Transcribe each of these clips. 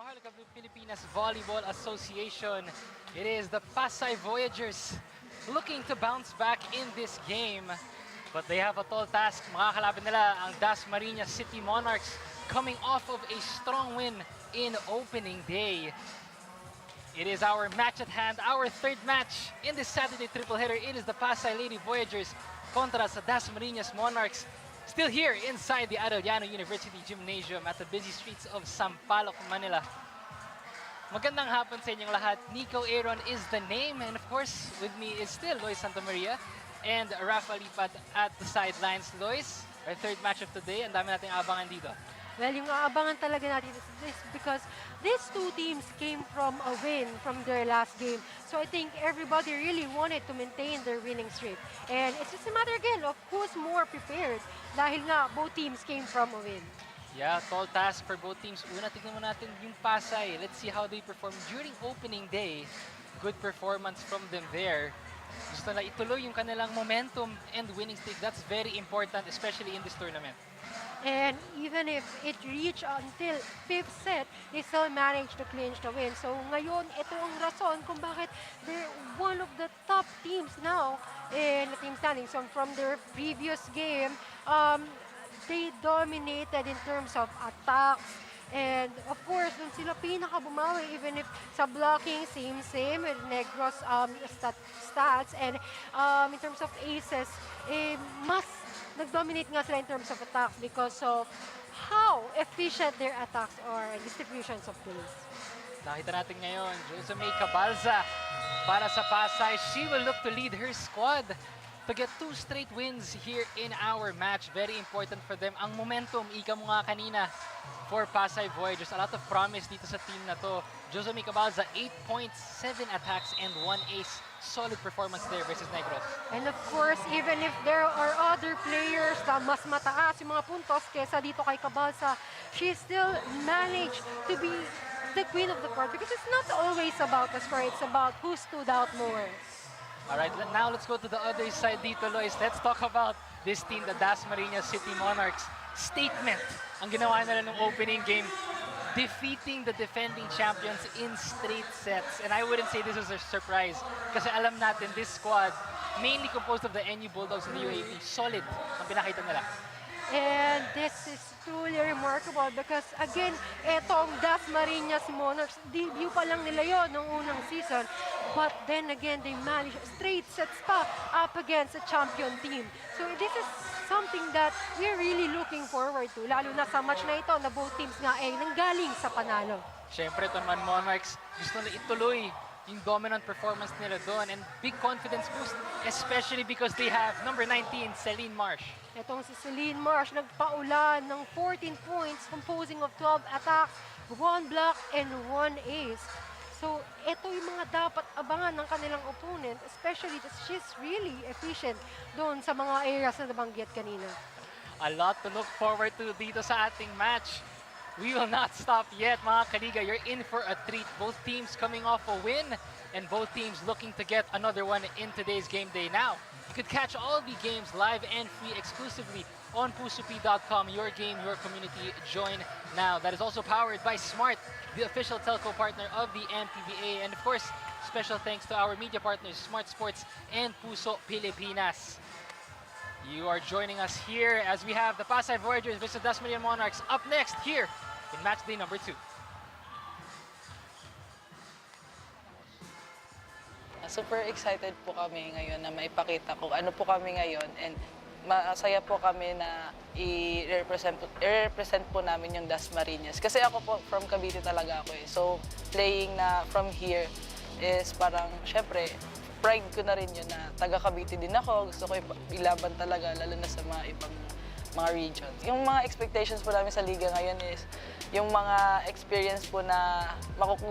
Maharlika Pilipinas Volleyball Association. It is the Pasay Voyagers looking to bounce back in this game. But they have a tall task. Makakalapit nila ang Dasmariñas City Monarchs coming off of a strong win in opening day. It is our match at hand, our third match in this Saturday triple header. It is the Pasay Lady Voyagers kontra sa Dasmariñas Monarchs. Still here inside the Arellano University Gymnasium at the busy streets of Sampaloc, Manila. Magandang hapon sa inyong lahat. Nico Aaron is the name, and of course, with me is still Lois Santamaria and Rafa Lipat at the sidelines. Lois, our third match of today, ang dami nating abangan dito. Well, yung aabangan talaga natin is this because these two teams came from a win from their last game. So I think everybody really wanted to maintain their winning streak. And it's just a matter again of who's more prepared dahil nga both teams came from a win. Yeah, tall task for both teams. Una, tignan mo natin yung Pasay. Let's see how they perform during opening day. Good performance from them there. Gusto na ituloy yung kanilang momentum and winning streak. That's very important, especially in this tournament. And even if it reached until 5th set, they still managed to clinch the win. So ngayon, ito ang rason kung bakit they're one of the top teams now in the team standings. So from their previous game, they dominated in terms of attacks. And of course, dun sila pinaka-bumawi even if sa blocking, same with Negros stats. And in terms of aces, mas nag-dominate nga sila in terms of attacks because of how efficient their attacks are and distributions of plays. Nakita natin ngayon, Josemay Cabalza para sa Pasay. She will look to lead her squad to get 2 straight wins here in our match. Very important for them. Ang momentum, ika mo nga kanina, for Pasay Voyagers. A lot of promise dito sa team na to. Josemay Cabalza, 8 points, 7 attacks, and 1 ace. Solid performance there versus Negros. And of course, even if there are other players na mas mataas yung mga puntos kesa dito kay Cabalza, she still managed to be the queen of the court because it's not always about the score, it's about who stood out more. Alright, now let's go to the other side dito, Lois. Let's talk about this team, the Dasmariñas City Monarchs. Statement ang ginawa nila ng opening game, defeating the defending champions in straight sets. And I wouldn't say this was a surprise kasi alam natin this squad, mainly composed of the NU Bulldogs and the UAP, solid ang pinakita nila. And this is truly remarkable because again, etong Dasmariñas Monarchs, debut pa lang nila yon nung unang season. But then again, they managed straight sets pa up against a champion team. So this is something that we're really looking forward to, lalo na sa match na ito na both teams nga ay nanggaling sa panalo. Siyempre, ito naman Monarchs, gusto nila ituloy yung dominant performance nila doon and big confidence boost, especially because they have number 19, Celine Marsh. Itong si Celine Marsh nagpaulan ng 14 points composing of 12 attacks, 1 block, and 1 ace. So, ito yung mga dapat abangan ng kanilang opponent, especially that she's really efficient doon sa mga areas na nabanggit kanina. A lot to look forward to dito sa ating match. We will not stop yet, mga kaliga. You're in for a treat. Both teams coming off a win and both teams looking to get another one in today's game day. Now, you could catch all the games live and free exclusively on pusupi.com. Your game, your community. Join now. That is also powered by Smart, the official telco partner of the MPVA. And of course, special thanks to our media partners, Smart Sports and Puso Pilipinas. You are joining us here as we have the Pasay Voyagers versus Dasmariñas Monarchs up next here in match day number 2. Super excited po kami ngayon na maipakita kung ano po kami ngayon and masaya po kami na i-represent po namin yung Dasmariñas. Kasi ako po, from Cavite talaga ako eh. So, playing na from here is parang, syempre, pride ko na rin yun na taga Cavite din ako. Gusto ko ilaban talaga, lalo na sa mga ibang mga regions. Yung mga expectations po namin sa liga ngayon is yung mga experience po na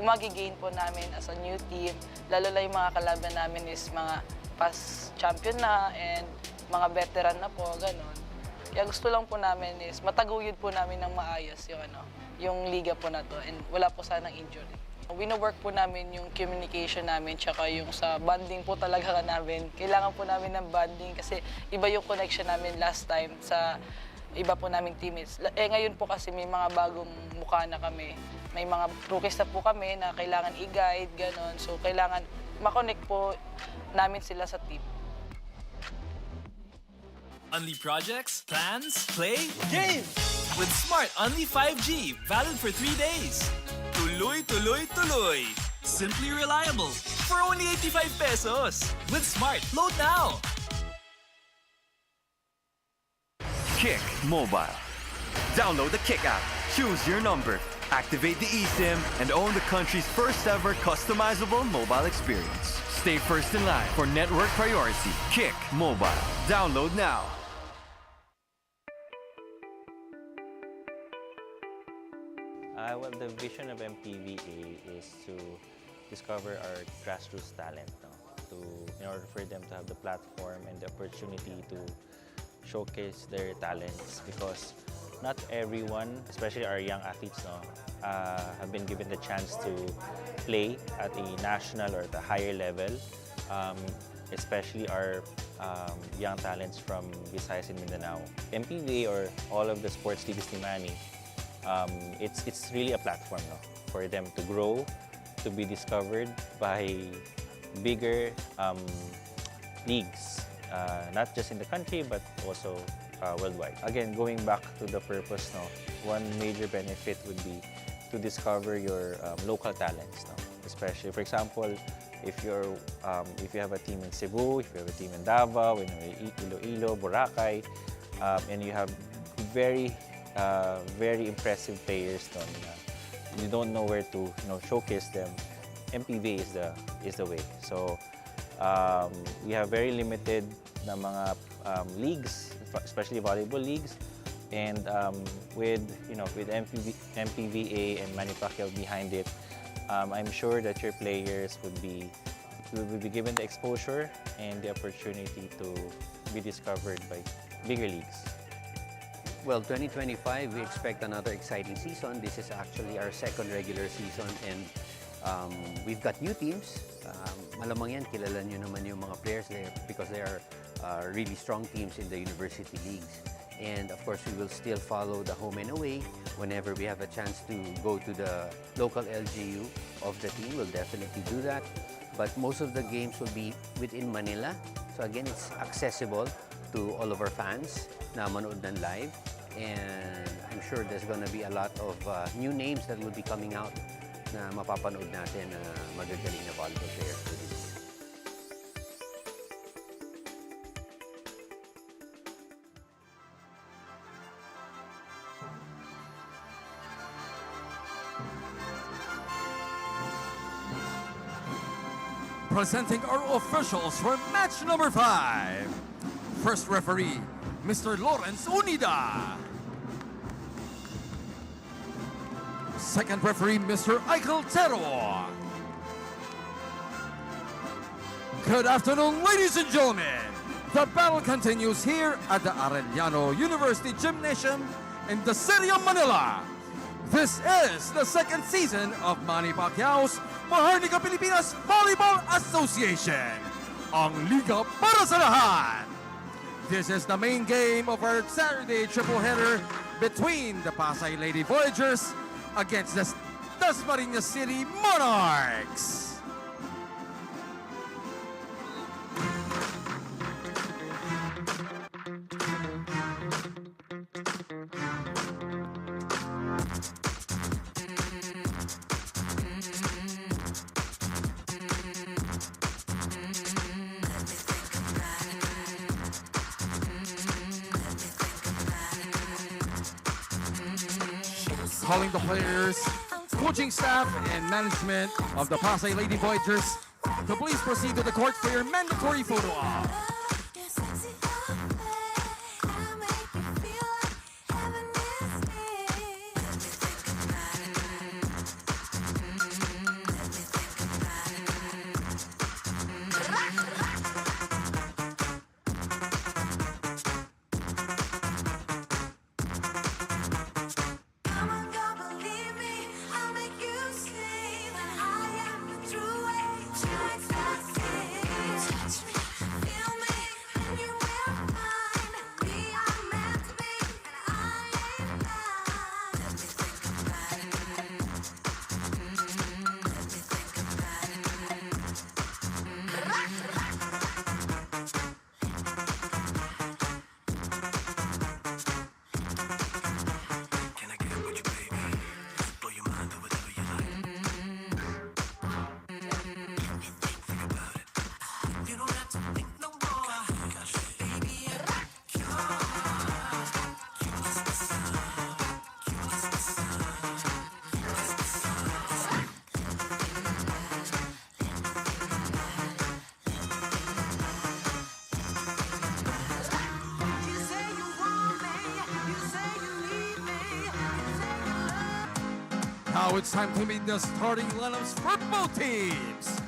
magigain po namin as a new team. Lalo na yung mga kalaban namin is mga past champion na and mga veteran na po, ganun. Kaya gusto lang po namin is mataguyod po namin ng maayos yung liga po na to and wala po sanang injury. Wino-work po namin yung communication namin tsaka yung sa bonding po talaga namin. Kailangan po namin ng bonding kasi iba yung connection namin last time sa iba po naming teammates. Ngayon po kasi may mga bagong mukha na kami. may mga rookies na po kami na kailangan i-guide, gano'n. So, kailangan makonect po namin sila sa team. Unli projects, plans, play, games! With Smart Unli 5G, valid for 3 days. Tuloy, tuloy, tuloy! Simply reliable for only 85 pesos. With Smart, load now! Kick Mobile. Download the Kick app, choose your number, activate the eSIM, and own the country's first ever customizable mobile experience. Stay first in line for network priority. Kick Mobile. Download now. Well, the vision of MPVA is to discover our grassroots talent, in order for them to have the platform and the opportunity to showcase their talents, because not everyone, especially our young athletes, have been given the chance to play at a national or at a higher level, especially our young talents from Visayas and Mindanao. MPVA, or all of the sports leagues ni Manny, it's really a platform for them to grow, to be discovered by bigger leagues, not just in the country but also worldwide. Again, going back to the purpose, one major benefit would be to discover your local talents, especially, for example, if you have a team in Cebu, if you have a team in Davao, in Iloilo, Boracay, and you have very impressive players, you don't know where to showcase them, MPVA is the way. So we have very limited na mga leagues, especially volleyball leagues, and with MPVA and Manny Pacquiao behind it, I'm sure that your players will be given the exposure and the opportunity to be discovered by bigger leagues. Well, 2025, we expect another exciting season. This is actually our second regular season, and we've got new teams. Malamang yan, kilala nyo naman yung mga players there because they are really strong teams in the university leagues. And of course, we will still follow the home and away. Whenever we have a chance to go to the local LGU of the team, we'll definitely do that. But most of the games will be within Manila. So again, it's accessible to all of our fans na manood ng live. And I'm sure there's gonna be a lot of new names that will be coming out na mapapanood natin na magagaling na volleyball players for this year. Presenting our officials for match number 5. First referee, Mr. Lawrence Unida. Second referee, Mr. Eichel Tero. Good afternoon, ladies and gentlemen. The battle continues here at the Arellano University Gymnasium in the city of Manila. This is the second season of Manny Pacquiao's Maharlika Pilipinas Volleyball Association, ang liga para sa lahat. This is the main game of our Saturday triple header between the Pasay Lady Voyagers against the Dasmariñas City Monarchs. Calling the players, coaching staff, and management of the Pasay Lady Voyagers to please proceed to the court for your mandatory photo op. Touch me, feel me. Now it's time to meet the starting lineups for both teams.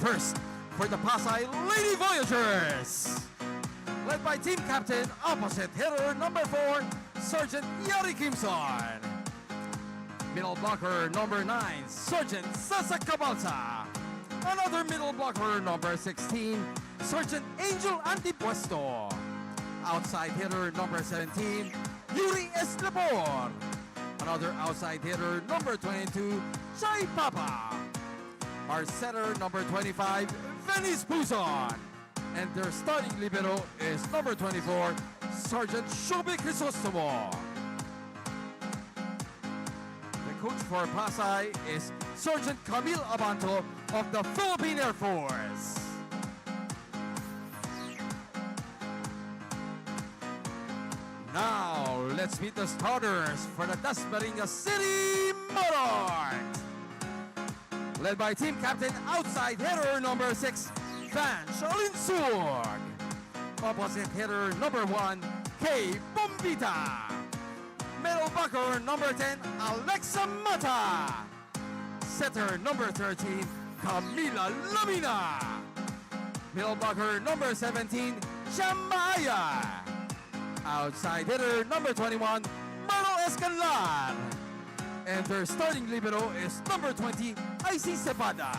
First, for the Pasay Lady Voyagers. Led by team captain, opposite hitter number 4, Sergeant Yari Kimson. Middle blocker number 9, Sergeant Cesar Cabalsa. Another middle blocker number 16, Sergeant Angel Antipuesto. Outside hitter number 17, Yuri Eslabor. Another outside hitter number 22, Chai Papa. Our setter number 25, Venice Puzon. And their starting libero is number 24, Sergeant Shobi Crisostomo. The coach for Pasay is Sergeant Camille Abanto of the Philippine Air Force. Now, let's meet the starters for the Dasmariñas City Monarchs. Led by team captain, outside hitter number 6, Van Shalinsug. Opposite hitter number 1, Kay Bombita. Middle blocker number 10, Alexa Mata. Setter number 13, Camila Lamina. Middle blocker number 17, Shamaya. Outside hitter number 21, Myrtle Escalar. And their starting libero is number 20, Icy Cepada.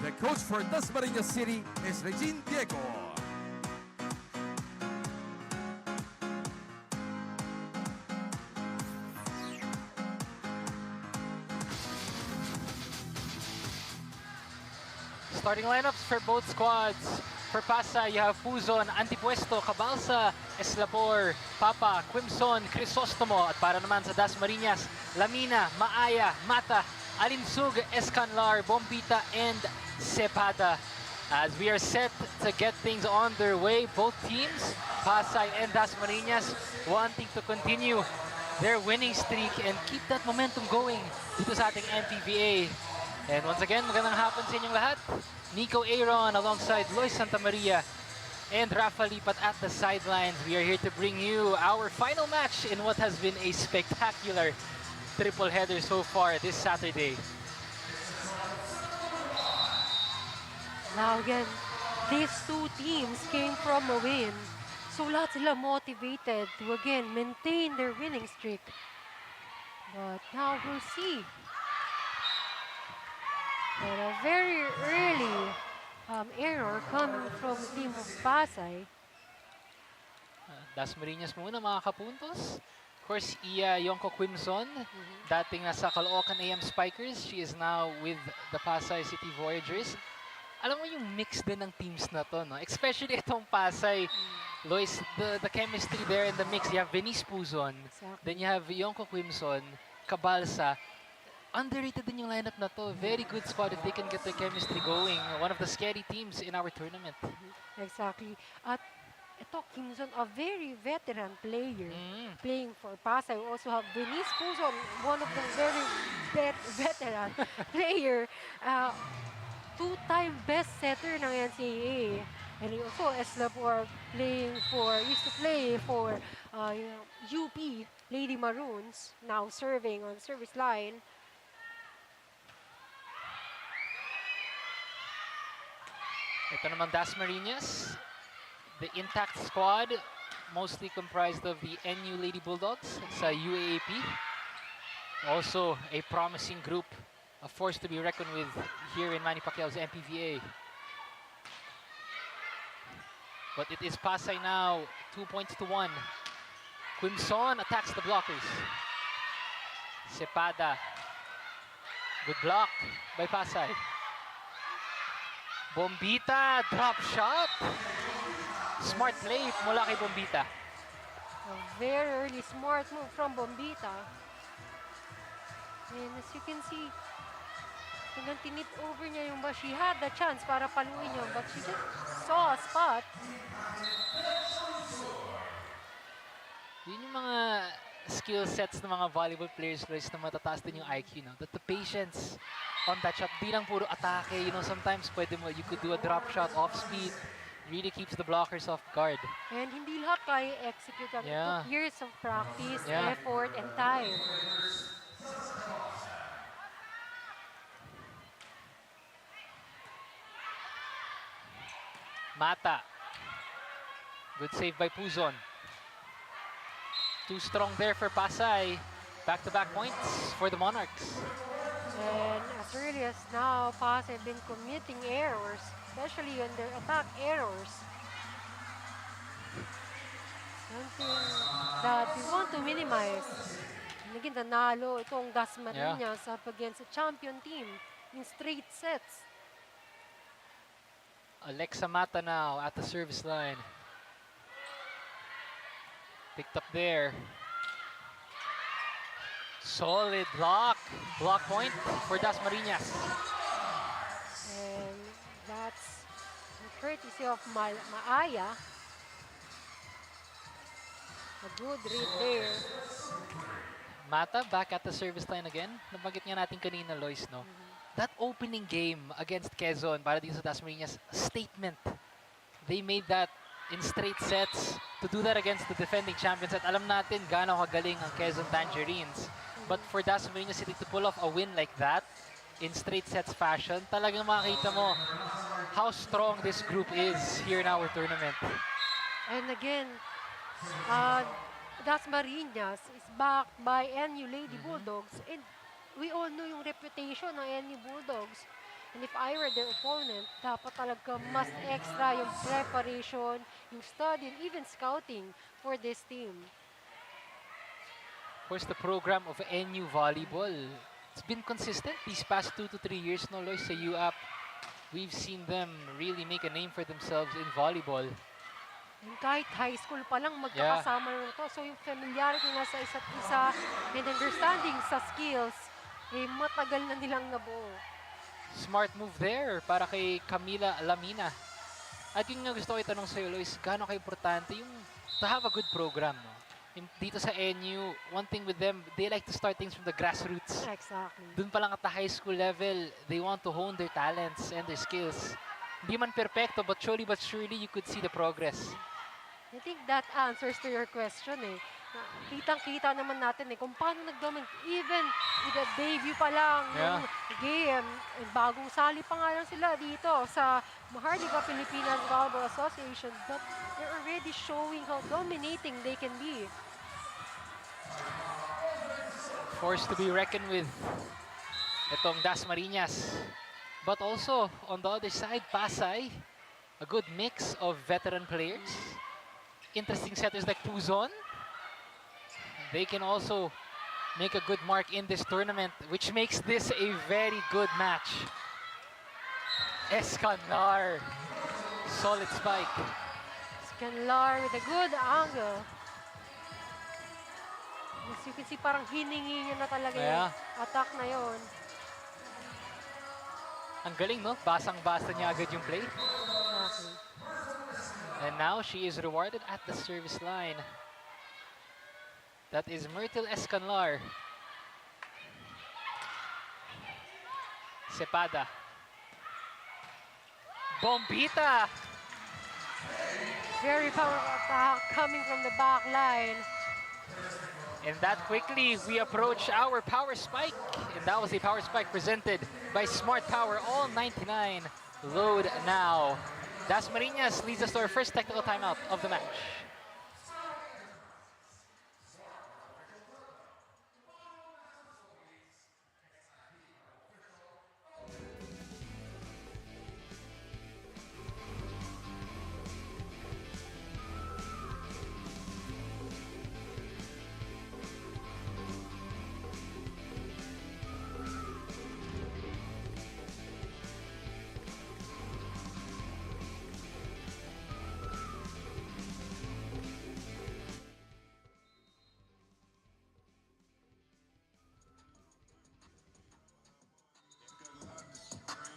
The coach for Dasmariñas City is Regine Diego. Starting lineups for both squads. For Pasay, you have Puzon, Antipuesto, Cabalsa, Eslabor, Papa, Quimson, Crisostomo. At para naman sa Dasmariñas, Lamina, Maaya, Mata, Alinsug, Escanlar, Bombita, and Cepada. As we are set to get things on their way, both teams, Pasay and Dasmariñas, wanting to continue their winning streak and keep that momentum going dito sa ating MPVA. And once again, magandang hapon sa inyong lahat. Nico Aaron alongside Lois Santamaria and Rafa Lipat at the sidelines. We are here to bring you our final match in what has been a spectacular triple header so far this Saturday. Now again, these two teams came from a win. So lahat sila motivated to again maintain their winning streak. But now we'll see. And a very early error coming from the team of Pasay. Dasmariñas muna mga kapuntos. Of course, Iya Yonko Quimson, dating nasa Caloocan AM Spikers. She is now with the Pasay City Voyagers. Alam mo yung mix din ng teams na to, no? Especially itong Pasay. Lois, the chemistry there in the mix. You have Venice Puzon, then you have Yonko Quimson, Cabalsa. Underrated din yung lineup na to. Very good squad if they can get their chemistry going. One of the scary teams in our tournament. Exactly. At ito, Kimson, a very veteran player playing for Pasay. We also have Venice Puzon, one of the very veteran player. Two-time best setter ng NCAA. And also Eslabor used to play for UP Lady Maroons, now serving on service line. Ito naman Dasmariñas, the intact squad, mostly comprised of the NU Lady Bulldogs sa UAAP. Also a promising group, a force to be reckoned with here in Manny Pacquiao's MPVA. But it is Pasay now, 2-1. Quimson attacks the blockers. Cepada, good block by Pasay. Bombita, drop shot. Smart play mula kay Bombita. A very early smart move from Bombita. And as you can see, hanggang tinip over niya yung ba, she had the chance para paluin niya, but she just saw a spot. Yun yung mga skill sets ng mga volleyball players, Lois, na matataas din yung IQ, no? That the patience on that shot, di lang puro atake, you know, sometimes pwede mo, you could do a drop shot off speed really keeps the blockers off guard. And hindi lahat kaya execute yan. It Yeah. took years of practice, Yeah. effort, and time. Mata. Good save by Puzon. Too strong there for Pasay. Back-to-back points for the Monarchs. And as early as now, Pasay have been committing errors, especially on their attack errors. Something that we want to minimize. Naging nanalo itong Dasmariñas up against a champion team in straight sets. Alexa Mata now at the service line. Picked up there. Solid block. Block point for Dasmariñas. And that's the courtesy of Maaya. A good read there. Mata back at the service line again. Nabanggit nga natin kanina, Lois, no? That opening game against Quezon para dito sa Dasmariñas, statement. They made that in straight sets to do that against the defending champions. At alam natin gaano kagaling ang Quezon Tangerines. But for Dasmariñas City to pull off a win like that in straight sets fashion, talagang makikita mo how strong this group is here in our tournament. And again, Dasmariñas is backed by NU Lady Bulldogs, and we all know yung reputation ng NU Bulldogs. And if I were their opponent, dapat talaga mas extra yung preparation, yung study, and even scouting for this team. Of course, the program of NU Volleyball, it's been consistent these past 2 to 3 years, no, Lois, sa UAP. We've seen them really make a name for themselves in volleyball. And kahit high school pa lang, magkakasama na to. So yung familiarity na sa isa't isa and understanding sa skills, eh matagal na nilang nabuo. Smart move there para kay Camila Lamina. At yun nga gusto ko itanong sa'yo, Lois, gaano ka-importante yung to have a good program, no? Dito sa NU, one thing with them, they like to start things from the grassroots. Exactly. Dun pa lang at the high school level, they want to hone their talents and their skills. Hindi man perfecto, but surely you could see the progress. I think that answers to your question eh. Kitang-kita naman natin eh kung paano nag-dominate. Even with the debut pa lang ng game, eh, bagong sali pa nga lang sila dito sa Maharlika Pilipinas Volleyball Association, but they're already showing how dominating they can be. Forced to be reckoned with itong Dasmariñas. But also, on the other side, Pasay, a good mix of veteran players. Interesting setters like Puzon. They can also make a good mark in this tournament, which makes this a very good match. Escanar, solid spike. Scanlar with a good angle. As you can see, parang hiningi niya na talaga yung attack na yon. Ang galing, no? Basang-basa niya agad yung play. Exactly. And now she is rewarded at the service line. That is Myrtle Escanlar. Cepada. Bombita! Very powerful attack coming from the back line. And that quickly, we approach our power spike. And that was a power spike presented by Smart Power, all 99. Load now. Dasmariñas leads us to our first technical timeout of the match.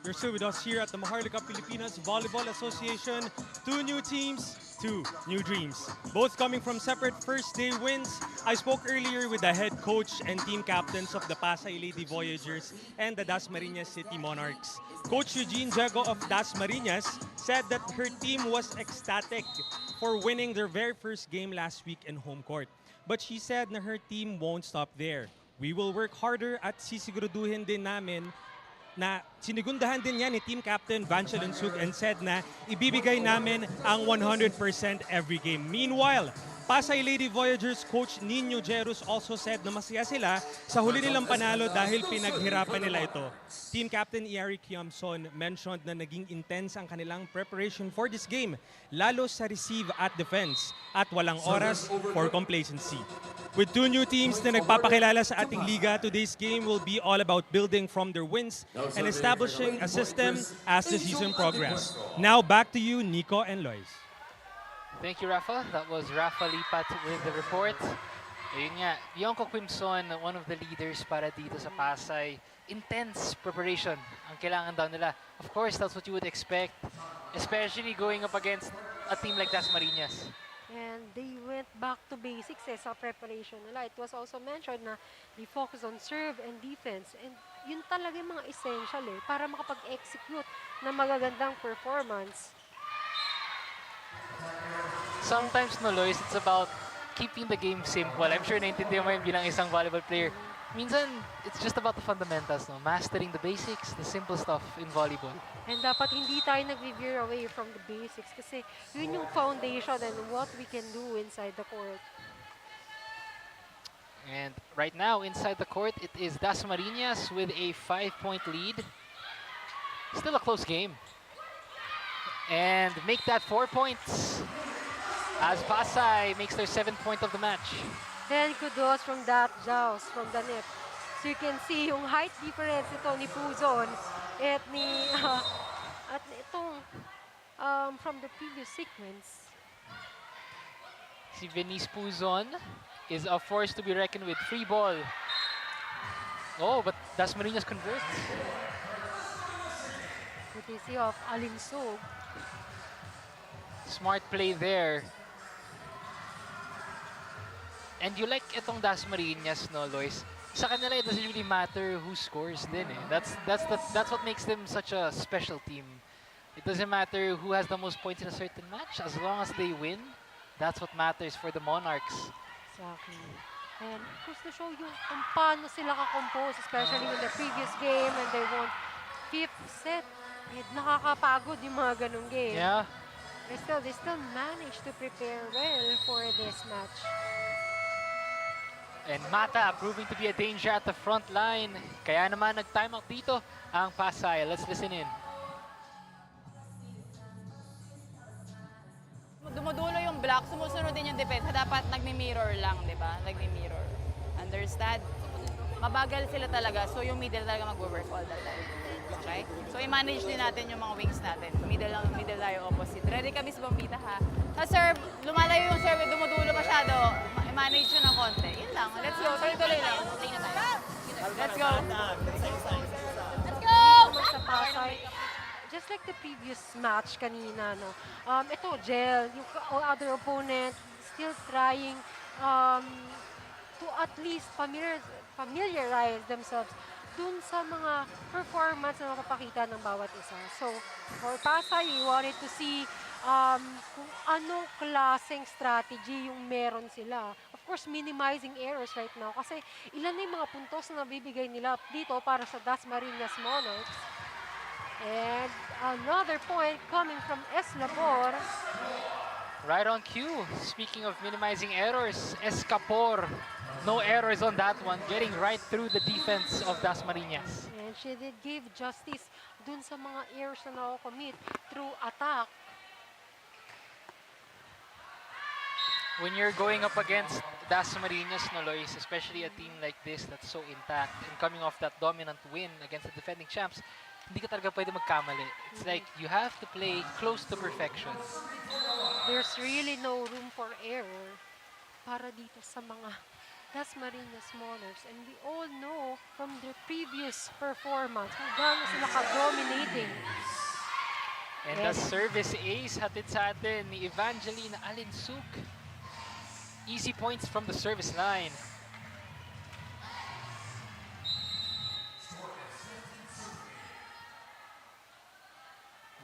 You're still with us here at the Maharlika Pilipinas Volleyball Association. 2 new teams, two new dreams, both coming from separate first-day wins. I spoke earlier with the head coach and team captains of the Pasay Lady Voyagers and the Dasmariñas City Monarchs. Coach Eugene Diego of Dasmariñas said that her team was ecstatic for winning their very first game last week in home court. But she said na her team won't stop there. We will work harder at sisiguraduhin din namin na sinigundahan din niya ni Team Captain Vancha Lunsug and said na ibibigay namin ang 100% every game. Meanwhile, Pasay Lady Voyagers coach Nino Jerus also said na masaya sila sa huli nilang panalo dahil pinaghirapan nila ito. Team Captain Iari Kiamson mentioned na naging intense ang kanilang preparation for this game, lalo sa receive at defense at walang oras for complacency. With two new teams na nagpapakilala sa ating liga, today's game will be all about building from their wins and establishing a system as the season progresses. Now back to you, Nico and Lois. Thank you, Rafa. That was Rafa Lipat with the report. Ayun nga, Yonko Quimson, one of the leaders para dito sa Pasay. Intense preparation ang kailangan daw nila. Of course, that's what you would expect, especially going up against a team like Dasmariñas. And they went back to basics sa preparation nila. It was also mentioned na they focus on serve and defense. And yun talaga yung mga essential para makapag-execute ng magagandang performance. Sometimes, no, Lois, it's about keeping the game simple. I'm sure naintindihan mo yun bilang isang volleyball player. Minsan, it's just about the fundamentals, no? Mastering the basics, the simple stuff in volleyball. And dapat hindi tayo nag-veer away from the basics kasi yun yung foundation and what we can do inside the court. And right now, inside the court, it is Dasmariñas with a 5-point lead. Still a close game. And make that 4 points as Pasay makes their 7th point of the match. Then kudos from that joust from the net. So you can see yung height difference ito ni Puzon at ni at itong from the previous sequence. Si Venice Puzon is a force to be reckoned with. Free ball. Oh, but Dasmariñas converts. Courtesy of Alinsog. Smart play there. And you like itong Dasmariñas, no, Lois? Sa kanila, it doesn't really matter who scores din eh. That's what makes them such a special team. It doesn't matter who has the most points in a certain match. As long as they win, that's what matters for the Monarchs. Exactly. And of course, to show you kung paano sila ka-compose, especially in the previous game and they won 5th set. Nakakapagod yung mga ganung game. Yeah. They still managed to prepare well for this match. And Mata proving to be a danger at the front line. Kaya naman nag-timeout dito ang Pasay. Let's listen in. Dumudulo yung block, sumusunod din yung defense. Dapat nagmi-mirror lang, di ba? Nagmi-mirror. Understand? Mabagal sila talaga, so yung middle talaga mag-work all the time. Okay? So i-manage din natin yung mga wings natin. Middle tayo opposite. Ready kami sa bombita ha. Sa serve, lumalayo yung serve, dumudulo masyado. I-manage yun ng konti. Yun lang. Let's go. Tuloy-tuloy lang. Let's go. Let's go! Sa Pasay, just like the previous match kanina, no? Ito, Gel, yung other opponent still trying to at least familiarize themselves dun sa mga performance na mapapakita ng bawat isa. So, for Pasay, we wanted to see kung anong klaseng strategy yung meron sila. Of course, minimizing errors right now kasi ilan na yung mga puntos na nabibigay nila dito para sa Dasmariñas Monarchs. And another point coming from Escapor. Right on cue. Speaking of minimizing errors, Escapor. No errors on that one. Getting right through the defense of Dasmariñas. And she did give justice dun sa mga errors na na-commit through attack. When you're going up against Dasmariñas, no, Lois, especially a team like this that's so intact and coming off that dominant win against the defending champs, hindi ka talaga pwede magkamali. It's like you have to play close to perfection. There's really no room for error para dito sa mga Dasmariñas Monarchs. And we all know from their previous performance kung gaano sila ka-dominating. And the service ace hatid sa atin ni Evangeline Alinsuk. Easy points from the service line.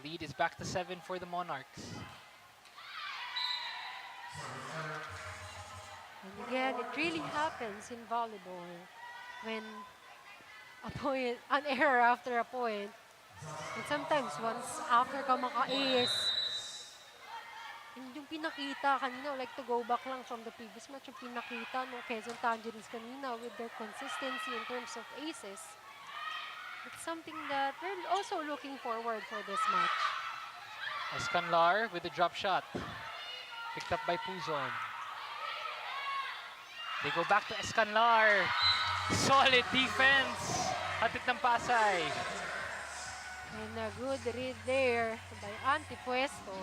Lead is back to 7 for the Monarchs. And again, it really happens in volleyball when an error after a point. And sometimes once after ka maka-ace, and yung pinakita kanina, like to go back lang from the previous match, yung pinakita no Quezon Tangerines kanina with their consistency in terms of aces. It's something that we're also looking forward for this match. Escanlar with the drop shot. Picked up by Puzon. They go back to Escanlar. Solid defense. Hatid ng Pasay. And a good read there by Antipuesto.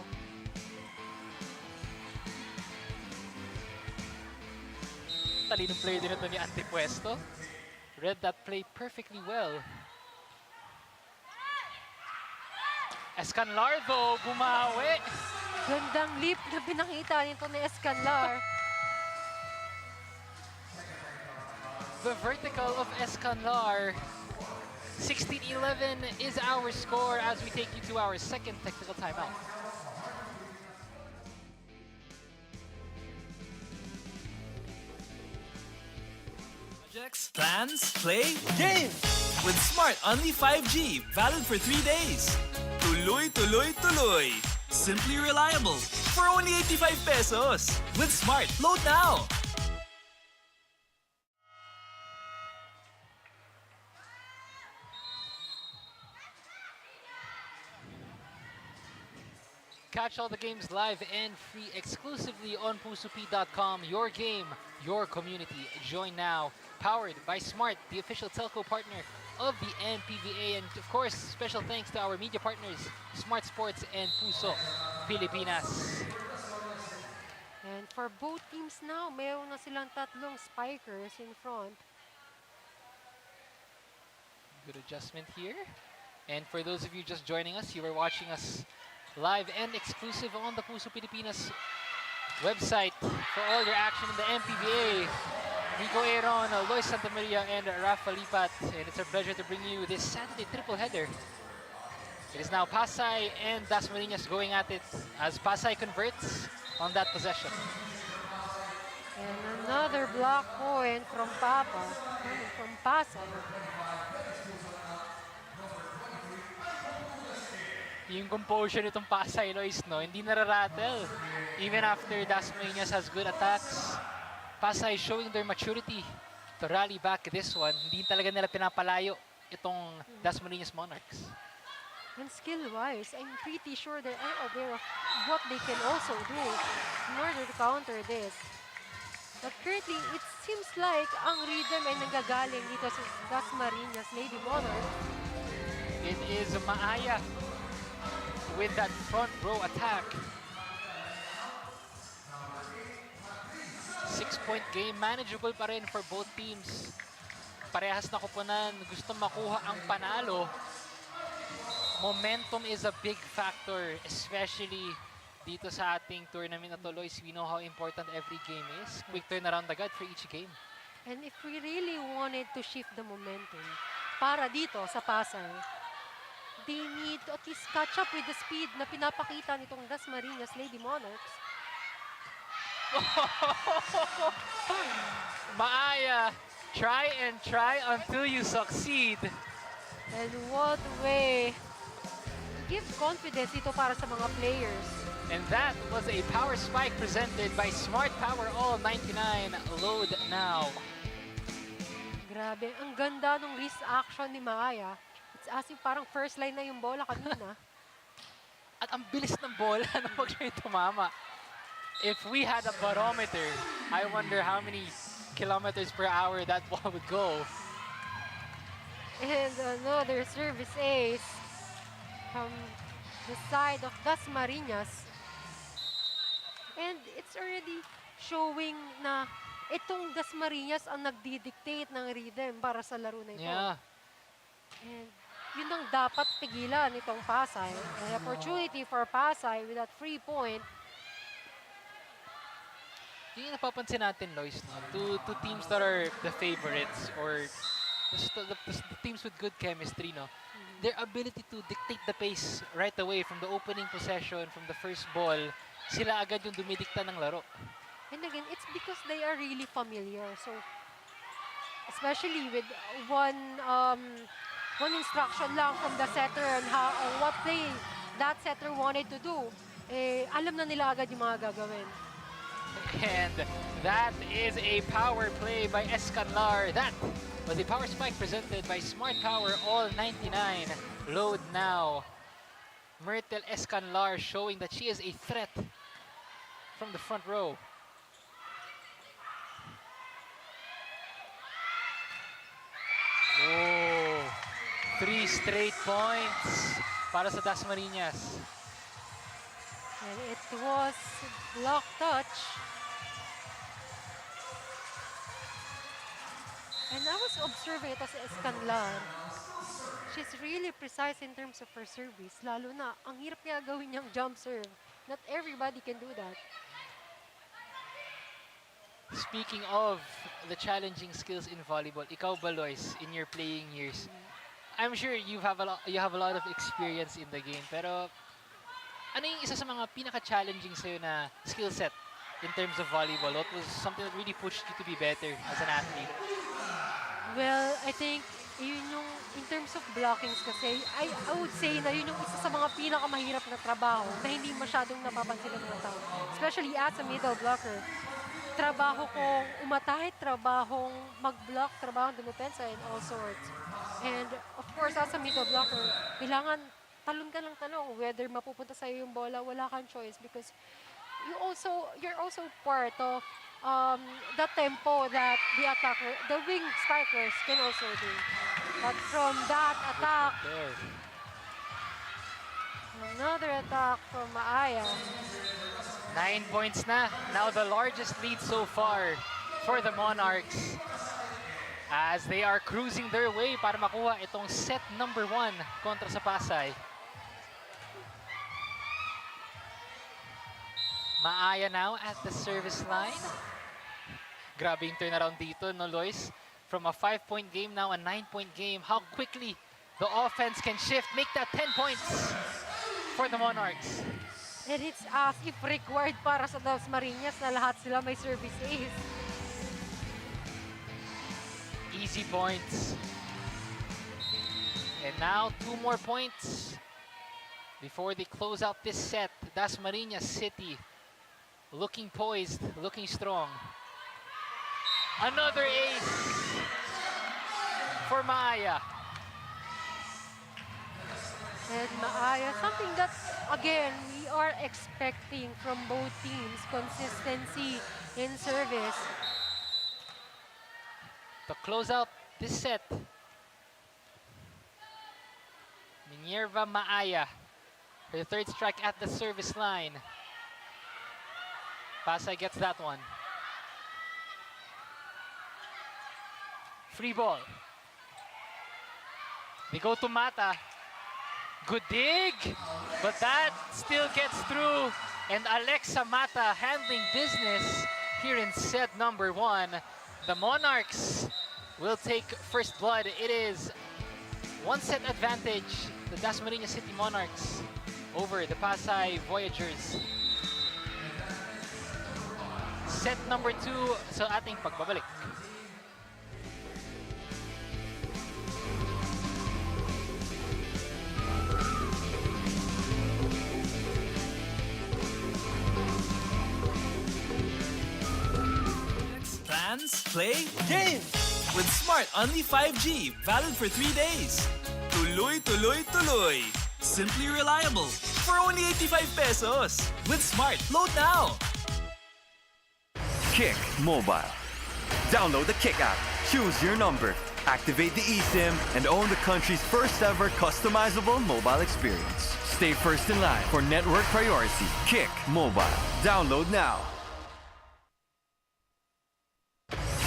Talinong player din ito ni Antipuesto. Read that play perfectly well. Escanlar though, bumawi. Gandang leap na pinakita nito ni Escanlar. The vertical of Escanlar. 16-11 is our score as we take you to our second technical timeout. Projects, plans, play, games! With Smart Only 5G, valid for 3 days. Tuloy, tuloy, tuloy. Simply reliable. For only 85 pesos. With Smart, load now. Catch all the games live and free exclusively on pusup.com. Your game, your community. Join now. Powered by Smart, the official telco partner of the MPVA. And of course, special thanks to our media partners, Smart Sports and Puso Pilipinas. And for both teams now, mayroon na silang tatlong spikers in front. Good adjustment here. And for those of you just joining us, you were watching us live and exclusive on the Puso Pilipinas website for all your action in the MPVA. Nico Aaron, Lois Santamaria, and Rafa Lipat. And it's our pleasure to bring you this Saturday triple header. It is now Pasay and Dasmariñas going at it as Pasay converts on that possession. And another block point from Papa, coming from Pasay. Yung composure nitong Pasay, Lois, no? Hindi nararattle. Even after Dasmariñas has good attacks, Pasay showing their maturity to rally back this one. Hindi talaga nila pinapalayo itong Dasmariñas Monarchs. And skill-wise, I'm pretty sure they are aware of what they can also do in order to counter this. But currently, it seems like ang rhythm ay nanggagaling dito sa Dasmariñas Lady Monarchs. It is Maaya with that front row attack. 6-point game, manageable pa rin for both teams. Parehas na kupunan, gusto makuha ang panalo. Momentum is a big factor, especially dito sa ating tournament na to, Lois. We know how important every game is. Quick turnaround agad for each game. And if we really wanted to shift the momentum para dito sa Pasay, they need to at least catch up with the speed na pinapakita nitong Dasmariñas Lady Monarchs. Maaya, try and try until you succeed. And what way give confidence ito para sa mga players. And that was a power spike presented by Smart Power All 99. Load now. Grabe, ang ganda ng wrist action ni Maaya. It's as if parang first line na yung bola kanina. At ang bilis ng bola na pag siya tumama. If we had a barometer, I wonder how many kilometers per hour that ball would go. And another service ace from the side of Dasmariñas. And it's already showing na itong Dasmariñas ang nagdi-dictate ng rhythm para sa laro na ito. Yeah. And yun ang dapat pigilan nitong Pasay. An opportunity for Pasay with that free point. Yung napapansin natin, Lois, no? To teams that are the favorites or the teams with good chemistry, no? Their ability to dictate the pace right away from the opening possession, from the first ball, sila agad yung dumidikta ng laro. And again, it's because they are really familiar. So, especially with one instruction lang from the setter on how what that setter wanted to do, alam na nila agad yung mga gagawin. And that is a power play by Escanlar. That was a power spike presented by Smart Power, all 99. Load now. Myrtle Escanlar showing that she is a threat from the front row. Oh, 3 straight points para sa Dasmariñas. And it was block touch. And I was observing ito sa Escanlar. She's really precise in terms of her service. Lalo na, ang hirap niya gawin niyang jump serve. Not everybody can do that. Speaking of the challenging skills in volleyball, ikaw ba, Lois, in your playing years, I'm sure you have a lot of experience in the game, pero ano yung isa sa mga pinaka-challenging sa'yo na skill set in terms of volleyball? What was something that really pushed you to be better as an athlete? Well, I think yun yung in terms of blockings kasi, I would say na yun yung isa sa mga pinakamahirap na trabaho na hindi masyadong napapansin ng mga tao. Especially as a middle blocker. Trabaho kong umatahit, trabahong mag-block, trabahong dumepensa and all sorts. And of course, as a middle blocker, kailangan talon ka ng talong. Whether mapupunta sa'yo yung bola, wala kang choice because you're also part of the tempo that the wing strikers can also do. But from that attack, another attack from Maaya. 9 points na. Now the largest lead so far for the Monarchs as they are cruising their way para makuha itong set number 1 kontra sa Pasay. Maaya now at the service line. Grabe yung turnaround dito, no, Lois? From a 5-point game now, a 9-point game. How quickly the offense can shift, make that 10 points for the Monarchs. And it's as if required para sa Dasmariñas na lahat sila may service ace. Easy points. And now 2 more points before they close out this set. Dasmariñas City looking poised, looking strong. Another ace for Maaya. And Maaya, something that, again, we are expecting from both teams, consistency in service. To close out this set, Minerva Maaya, her 3rd strike at the service line. Pasay gets that one. Free ball. They go to Mata. Good dig, but that still gets through. And Alexa Mata handling business here in set number 1. The Monarchs will take first blood. It is 1-set advantage, the Dasmariñas City Monarchs over the Pasay Voyagers. Set number 2 sa ating pagbabalik. Fans, play games with Smart Only 5G, valid for 3 days. Tuloy, tuloy, tuloy. Simply reliable for only 85 pesos. With Smart, load now. Kick Mobile. Download the Kick app, choose your number, activate the eSIM, and own the country's first ever customizable mobile experience. Stay first in line for network priority. Kick Mobile. Download now.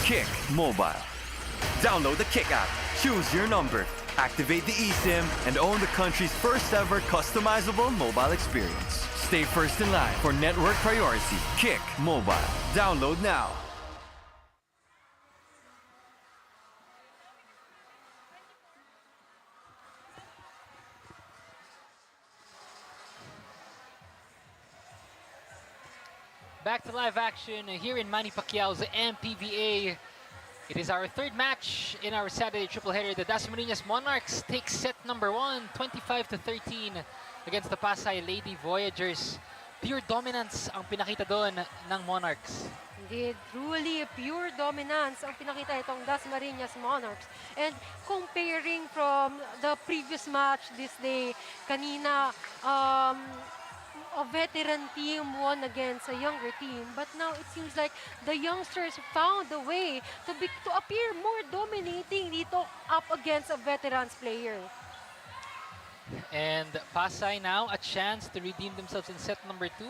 Kick Mobile. Download the Kick app, choose your number, Activate the eSIM and own the country's first ever customizable mobile experience. Stay first in line for network priority. Kick Mobile. Download now. Back to live action here in Manny Pacquiao's MPVA. It is our third match in our Saturday triple header. The Dasmariñas Monarchs take set number 1, 25-13 against the Pasay Lady Voyagers. Pure dominance ang pinakita doon ng Monarchs. Indeed, truly pure dominance ang pinakita itong Dasmariñas Monarchs. And comparing from the previous match this day, kanina, a veteran team won against a younger team, but now it seems like the youngsters found a way to appear more dominating dito up against a veterans player. And Pasay now a chance to redeem themselves in set number 2.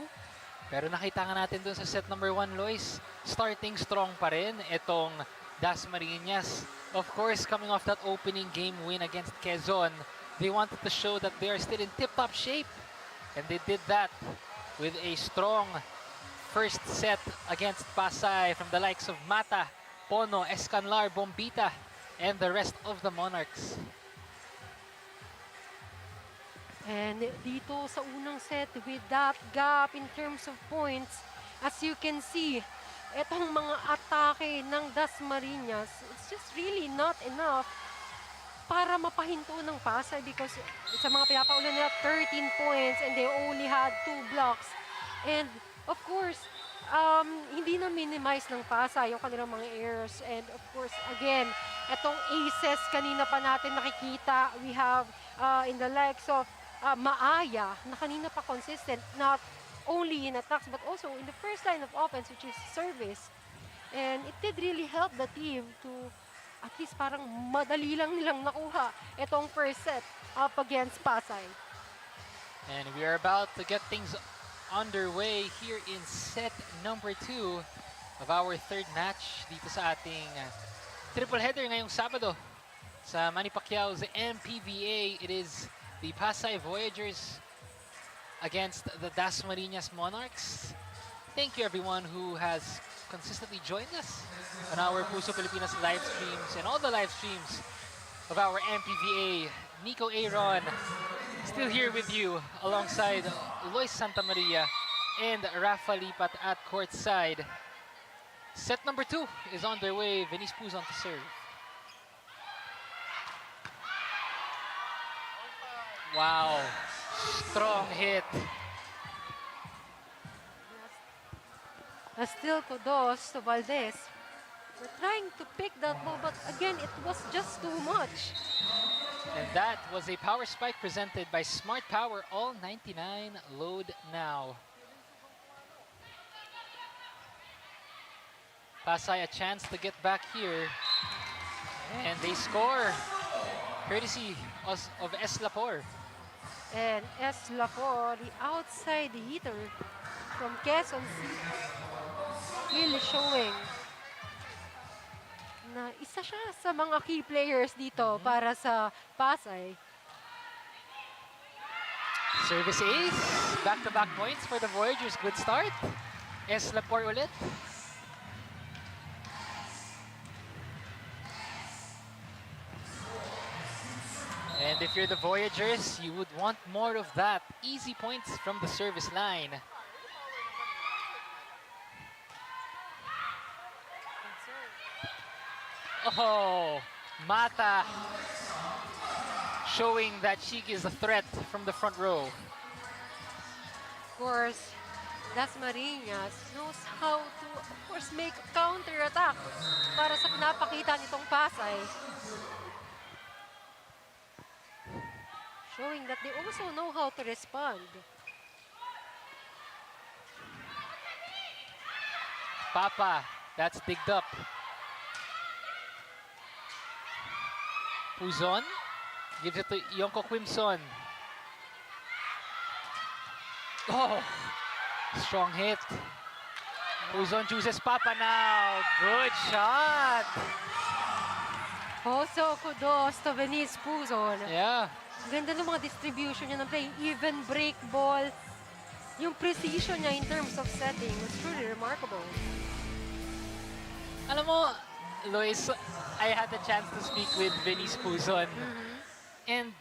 Pero nakita nga natin dun sa set number 1, Lois, starting strong pa rin itong Dasmariñas. Of course, coming off that opening game win against Quezon, they wanted to show that they are still in tip-top shape. And they did that with a strong first set against Pasay from the likes of Mata, Pono, Escanlar, Bombita, and the rest of the Monarchs. And dito sa unang set, with that gap in terms of points, as you can see, itong mga atake ng Dasmariñas, it's just really not enough para mapahinto ng Pasay because sa mga pinapaulan nila 13 points and they only had 2 blocks. And of course, hindi na minimize ng Pasay yung kanilang mga errors. And of course, again, itong aces kanina pa natin nakikita. We have in the likes of Maaya na kanina pa consistent, not only in attacks but also in the first line of offense, which is service. And it did really help the team to at least parang madali lang nilang nakuha itong first set up against Pasay. And we are about to get things underway here in set number 2 of our third match dito sa ating triple header ngayong Sabado sa Manny Pacquiao's MPVA. It is the Pasay Voyagers against the Dasmariñas Monarchs. Thank you everyone who has consistently joined us on our Puso Pilipinas live streams and all the live streams of our MPVA. Nico Aaron still here with you alongside Lois Santa Maria and Rafa Lipat at courtside. Set number 2 is underway. Venice Puzon to serve. Wow, strong hit. Still kudos to Valdez. We're trying to pick that ball, but again, it was just too much. And that was a power spike presented by Smart Power. All 99 load now. Pasay a chance to get back here. And they score. Courtesy of S. Lapor. And S. Lapor, the outside hitter from Quezon City, really showing na isa siya sa mga key players dito para sa Pasay. Service ace. Back-to-back points for the Voyagers. Good start. S. Lapor ulit. And if you're the Voyagers, you would want more of that. Easy points from the service line. Oh, Mata showing that she is a threat from the front row. Of course, Dasmariñas knows how to, of course, make a counter-attack para sa pinapakita nitong Pasay. Showing that they also know how to respond. Papa, that's digged up. Puzon gives it to Yonko Quimson. Oh, strong hit. Puzon chooses Papa now. Good shot. Also, kudos to Venice Puzon. Yeah. Ganda ng mga distribution niya ng play. Even break ball. Yung precision niya in terms of setting was truly remarkable. Alam mo, Lois, I had the chance to speak with Venice Puzon. And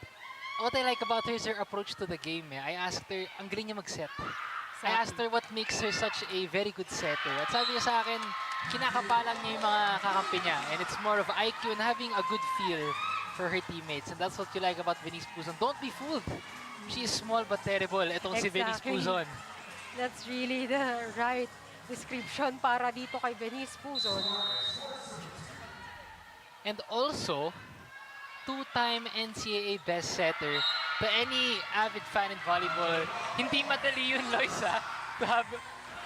what I like about her is her approach to the game. I asked her, ang galing niya mag-set. I asked her what makes her such a very good setter. At sabi niya sa akin, kinakapalan niya yung mga kakampi niya. And it's more of IQ and having a good feel for her teammates. And that's what you like about Venice Puzon. Don't be fooled. She is small but terrible. Itong si Venice Puzon. That's really the right description para dito kay Venice Puzon. And also, two-time NCAA best setter. To any avid fan in volleyball, hindi madali yun, Lois, to have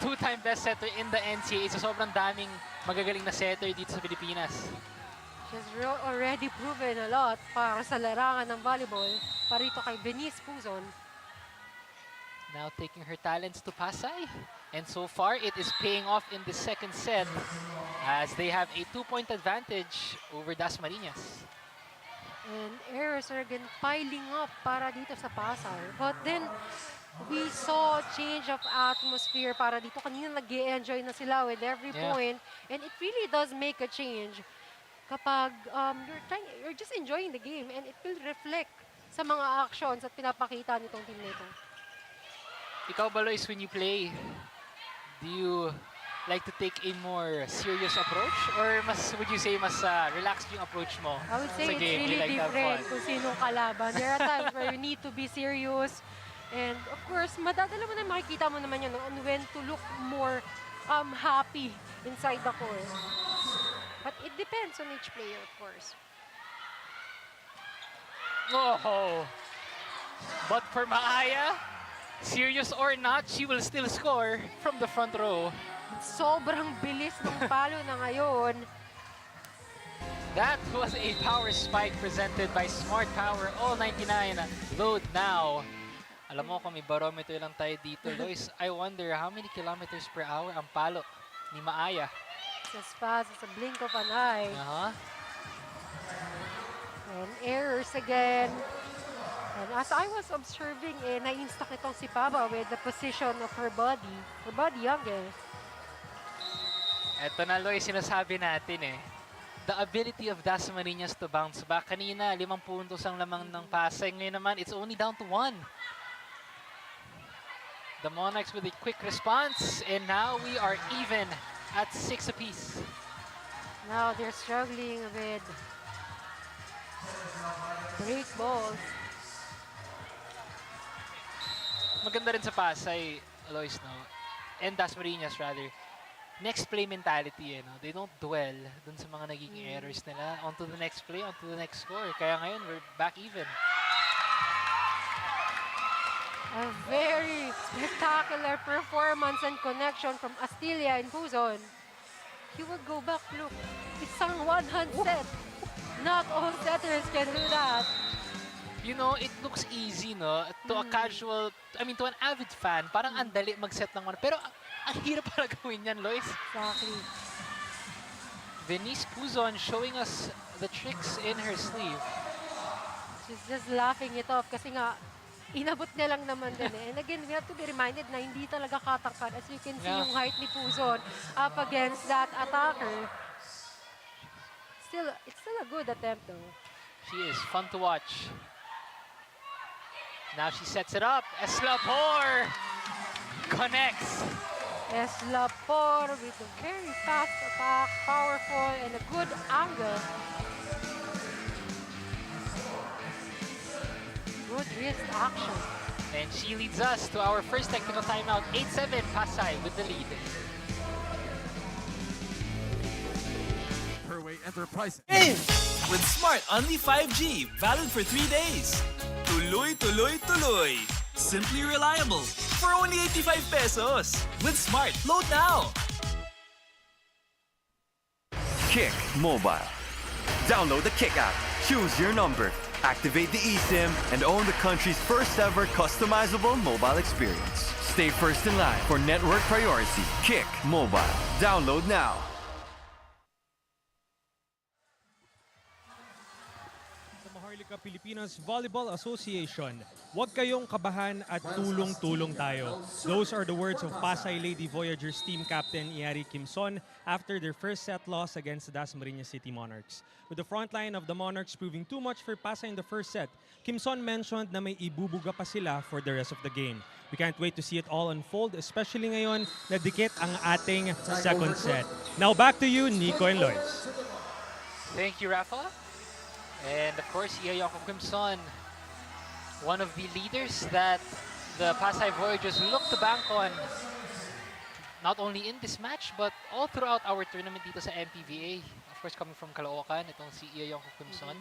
two-time best setter in the NCAA. So sobrang daming magagaling na setter dito sa Pilipinas. She's already proven a lot para sa larangan ng volleyball para dito kay Venice Puzon. Now taking her talents to Pasay. And so far, it is paying off in the second set as they have a 2-point advantage over Dasmariñas. And errors are again piling up para dito sa Pasay. But then, we saw a change of atmosphere para dito. Kanina nag-enjoy na sila with every point. And it really does make a change kapag you're just enjoying the game and it will reflect sa mga actions at pinapakita nitong team nito. Ikaw ba, Lois, when you play, do you like to take a more serious approach? Or would you say mas relaxed yung approach mo I would say sa it's game? really You like to have different fun? kung sinong kalaban. There are times where you need to be serious. And of course, madadala mo na makikita mo naman yun on when to look more happy inside the court. But it depends on each player, of course. Oh! But for Maaya, serious or not, she will still score from the front row. Sobrang bilis ng palo na ngayon. That was a power spike presented by Smart Power All 99. Load now. Alam mo, kung may barometer lang tayo dito, Lois, I wonder how many kilometers per hour ang palo ni Maaya. As fast as a blink of an eye. And errors again. And as I was observing, na-instuck itong si Paba with the position of her body. Her body youngest. Eto na, Lois, sinasabi natin the ability of Dasmariñas to bounce back. Kanina, 5 puntos ang lamang ng Pasay. Ngayon naman, it's only down to 1. The Monarchs with a quick response. And now we are even at 6 apiece. Now they're struggling with break balls. Maganda rin sa Pasay, Lois, no? And Dasmariñas, rather. Next play mentality, no? They don't dwell dun sa mga nagiging errors nila. On to the next play, on to the next score. Kaya ngayon, we're back even. A very spectacular performance and connection from Astilla and Puzon. He will go back, look. Isang one-hand set. Not all setters can do that. You know, it looks easy, no? To a casual, to an avid fan, parang andali mag-set ng one. Pero ang hirap pala gawin yan, Lois. Exactly. Venice Puzon showing us the tricks in her sleeve. She's just laughing it off kasi nga, inabot niya lang naman din And again, we have to be reminded na hindi talaga katakpan. As you can see, yung height ni Puzon up against that attacker. It's still a good attempt though. She is fun to watch. Now she sets it up. Eslapor connects. Eslapor with a very fast attack, powerful, and a good angle. Good wrist action. And she leads us to our first technical timeout. 8-7, Pasay with the lead. Herway Enterprise. Game with Smart Only 5G, valid for 3 days. Tuloy, tuloy, tuloy. Simply reliable for only 85 pesos. With Smart, load now. Kick Mobile. Download the Kick app, choose your number, activate the eSIM, and own the country's first ever customizable mobile experience. Stay first in line for network priority. Kick Mobile. Download now. Maharlika Pilipinas Volleyball Association. Huwag kayong kabahan at tulong-tulong tayo. Those are the words of Pasay Lady Voyagers team captain Iari Kimson after their first set loss against the Dasmariñas City Monarchs. With the front line of the Monarchs proving too much for Pasay in the first set, Kimson mentioned na may ibubuga pa sila for the rest of the game. We can't wait to see it all unfold, especially ngayon na dikit ang ating second set. Now back to you, Nico and Lois. Thank you, Rafa. And of course, Iayoko Crimson, one of the leaders that the Pasay Voyagers look to bank on, not only in this match, but all throughout our tournament dito sa MPVA. Of course, coming from Caloocan, itong si Iayoko Crimson.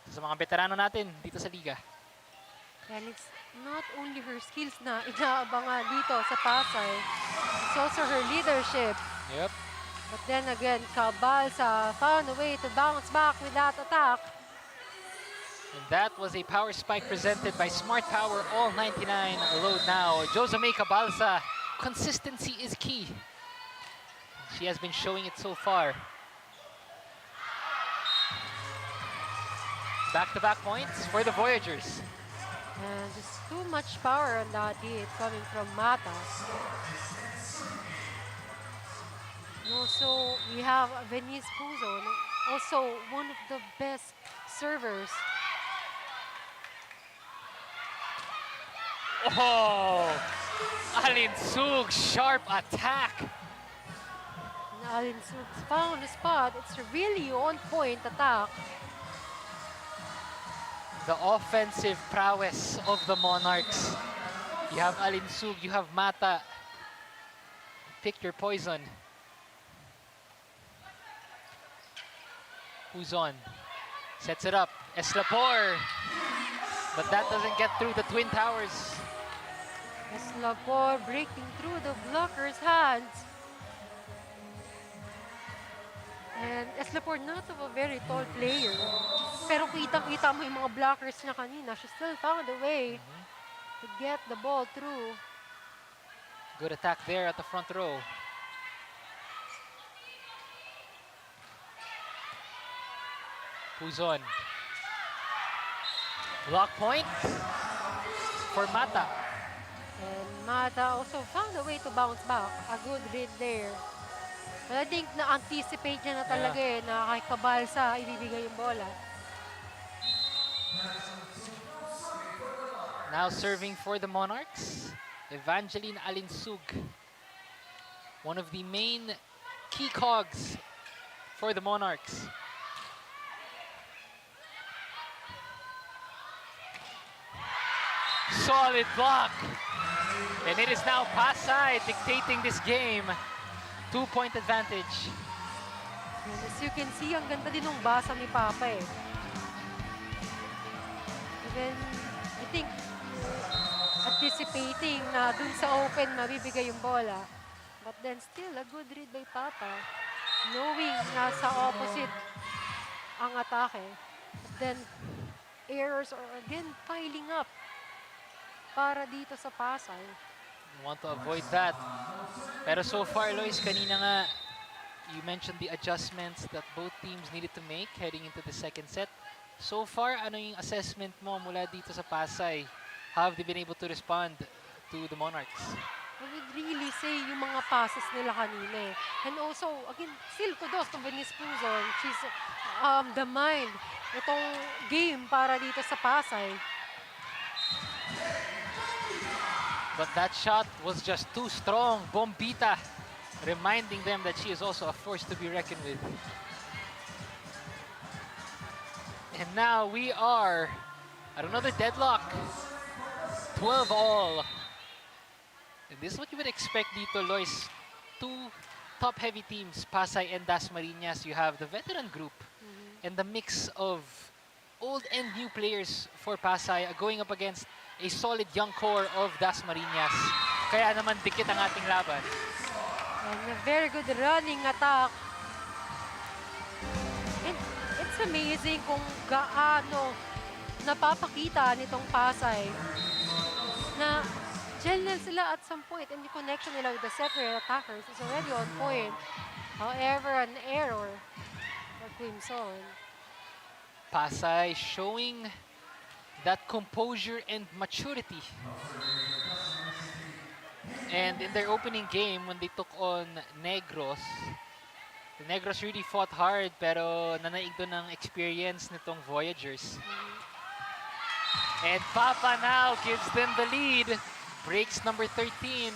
Sa mga veterano natin dito sa liga. And it's not only her skills na inaabangan dito sa Pasay, it's also her leadership. Yep. But then again, Cabalsa found a way to bounce back with that attack. And that was a power spike presented by Smart Power, all 99 load now. Josame Cabalsa, consistency is key. She has been showing it so far. Back-to-back points for the Voyagers. And just too much power on that hit coming from Mata. And also, we have Venice Puzo, also one of the best servers. Oh! Alin Sug, sharp attack. And Alin Sug found a spot. It's a really on-point attack. The offensive prowess of the Monarchs. You have Alin Sug, you have Mata. Pick your poison. Puzon sets it up. Eslapor. But that doesn't get through the Twin Towers. Eslapor breaking through the blocker's hands. And Eslapor not of a very tall player. Pero kitang-kita mo yung mga blockers niya kanina. She still found a way to get the ball through. Good attack there at the front row. Puzon. Block point for Mata. And Mata also found a way to bounce back. A good read there. But I think na-anticipate niya na talaga na kay Cabalsa ibibigay yung bola. Now serving for the Monarchs, Evangeline Alinsug. One of the main key cogs for the Monarchs. Solid block. And it is now Pasay dictating this game. 2-point advantage. And as you can see, ang ganda din ng basa ni Papa eh. Even, I think, anticipating na dun sa open mabibigay yung bola. But then still, a good read by Papa. Knowing na sa opposite ang atake. But then, errors are again piling up para dito sa Pasay. Want to avoid that. Pero so far, Lois, kanina nga, you mentioned the adjustments that both teams needed to make heading into the second set. So far, ano yung assessment mo mula dito sa Pasay? How have they been able to respond to the Monarchs? I would really say yung mga passes nila kanina eh. And also, again, still kudos to Venice Puzon. She's the mind itong game para dito sa Pasay. But that shot was just too strong. Bombita reminding them that she is also a force to be reckoned with. And now we are at another deadlock. 12 all. And this is what you would expect dito, Lois. Two top-heavy teams, Pasay and Dasmariñas. You have the veteran group and the mix of old and new players for Pasay going up against a solid young core of Dasmariñas. Kaya naman dikit ang ating laban. And a very good running attack. And it's amazing kung gaano napapakita nitong Pasay na gel na sila at some point and the connection nila with the separate attackers is already on point. However, an error for Crimson. Pasay showing that composure and maturity. And in their opening game, when they took on Negros, the Negros really fought hard pero nanaig doon ng experience nitong Voyagers. And Papa now gives them the lead. Breaks number 13.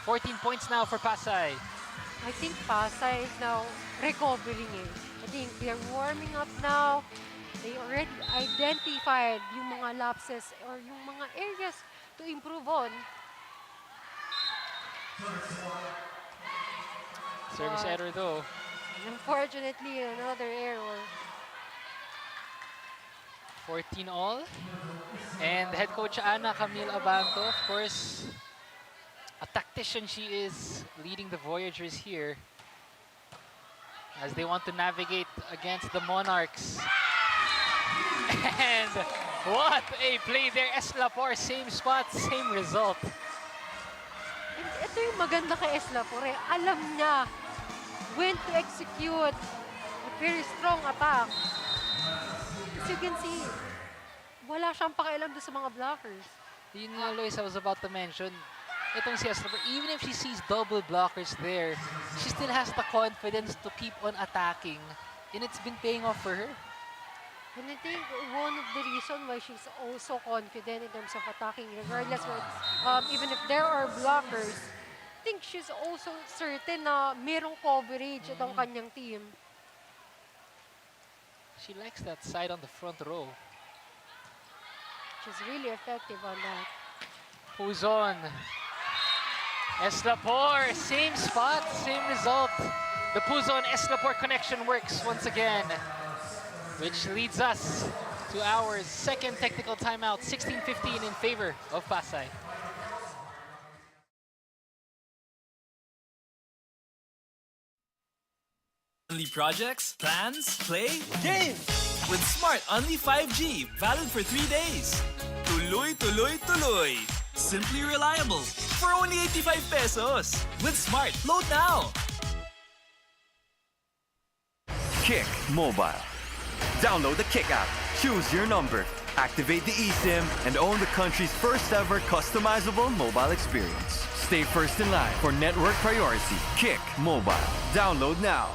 14 points now for Pasay. I think Pasay is now recovering eh. I think they're warming up now. They already identified yung mga lapses or yung mga areas to improve on. Service error though. Unfortunately, another error. 14 all. And head coach Ana Camille Abanto, of course, a tactician she is, leading the Voyagers here as they want to navigate against the Monarchs. And what a play there. Eslapor, same spot, same result. And ito yung maganda kay Eslapore. Alam niya when to execute a very strong attack. As you can see, wala siyang pakialam doon sa mga blockers. Yun nga, Lois, I was about to mention, itong si Eslapor, even if she sees double blockers there, she still has the confidence to keep on attacking. And it's been paying off for her. And I think one of the reasons why she's also confident in terms of attacking, regardless of, even if there are blockers, I think she's also certain na merong coverage itong kanyang team. She likes that side on the front row. She's really effective on that. Who's on? Eslapor, same spot, same result. The Puzon-Eslapor connection works once again, which leads us to our second technical timeout, 16-15 in favor of Pasay. Only projects, plans, play, games! With Smart Only 5G, valid for 3 days. Tuloy, tuloy, tuloy. Simply reliable. For only 85 pesos. With Smart, load now. Kick Mobile. Download the Kick app, choose your number, activate the eSIM, and own the country's first ever customizable mobile experience. Stay first in line for network priority. Kick Mobile. Download now.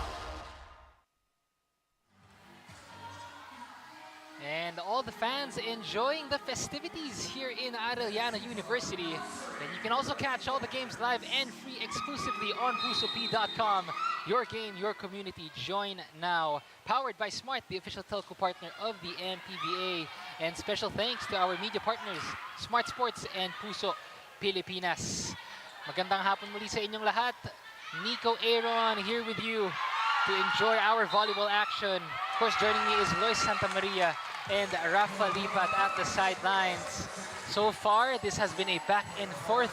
And all the fans enjoying the festivities here in Arellano University. And you can also catch all the games live and free exclusively on pusop.com. Your game, your community. Join now. Powered by Smart, the official telco partner of the MPVA. And special thanks to our media partners, Smart Sports and Puso Pilipinas. Magandang hapon muli sa inyong lahat. Nico Aaron here with you to enjoy our volleyball action. Of course, joining me is Lois Santamaria and Rafa Lipat at the sidelines. So far, this has been a back and forth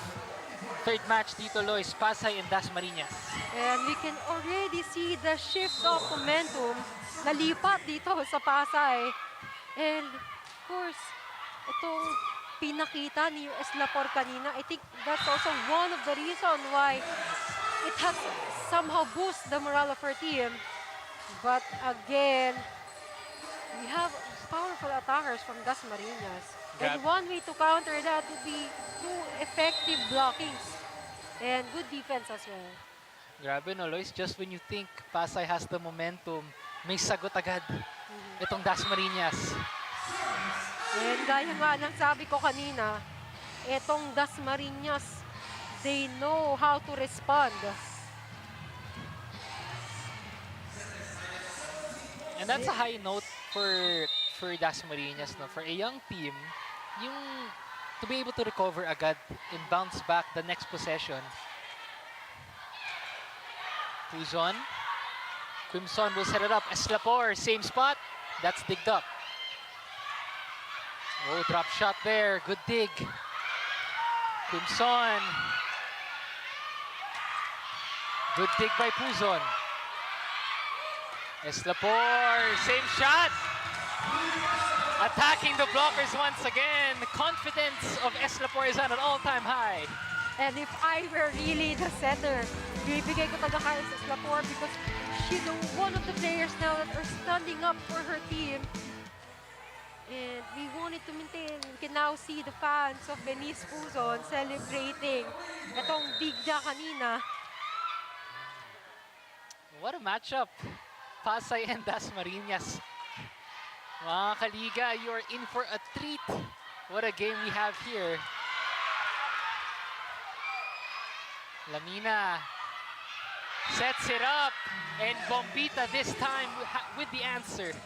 third match dito, Lois, Pasay and Dasmariñas. And we can already see the shift of momentum na lipat dito sa Pasay. And of course, itong pinakita ni Eslapor kanina, I think that's also one of the reasons why it has somehow boosted the morale of her team. But again, we have powerful attackers from Dasmariñas. And one way to counter that would be two effective blockings and good defense as well. Grabe no, Lois, just when you think Pasay has the momentum, may sagot agad itong Dasmariñas. And gaya nga ng sabi ko kanina, itong Dasmariñas, they know how to respond. And that's a high note for Dasmariñas, no? For a young team, yung to be able to recover agad and bounce back the next possession. Who's on? Crimson will set it up. Eslapor, same spot. That's digged up. Oh, drop shot there. Good dig. Crimson. Good dig by Puzon. Eslapor, same shot. Attacking the blockers once again. The confidence of Eslapor is at an all-time high. And if I were really the setter, bibigay ko talaga kay Eslapor because she's one of the players now that are standing up for her team. And we wanted to maintain. We can now see the fans of Venice Puzon celebrating itong bigda kanina. What a matchup. Pasay and Dasmariñas. Mga kaliga, you're in for a treat. What a game we have here. Lamina sets it up, and Bombita this time with the answer.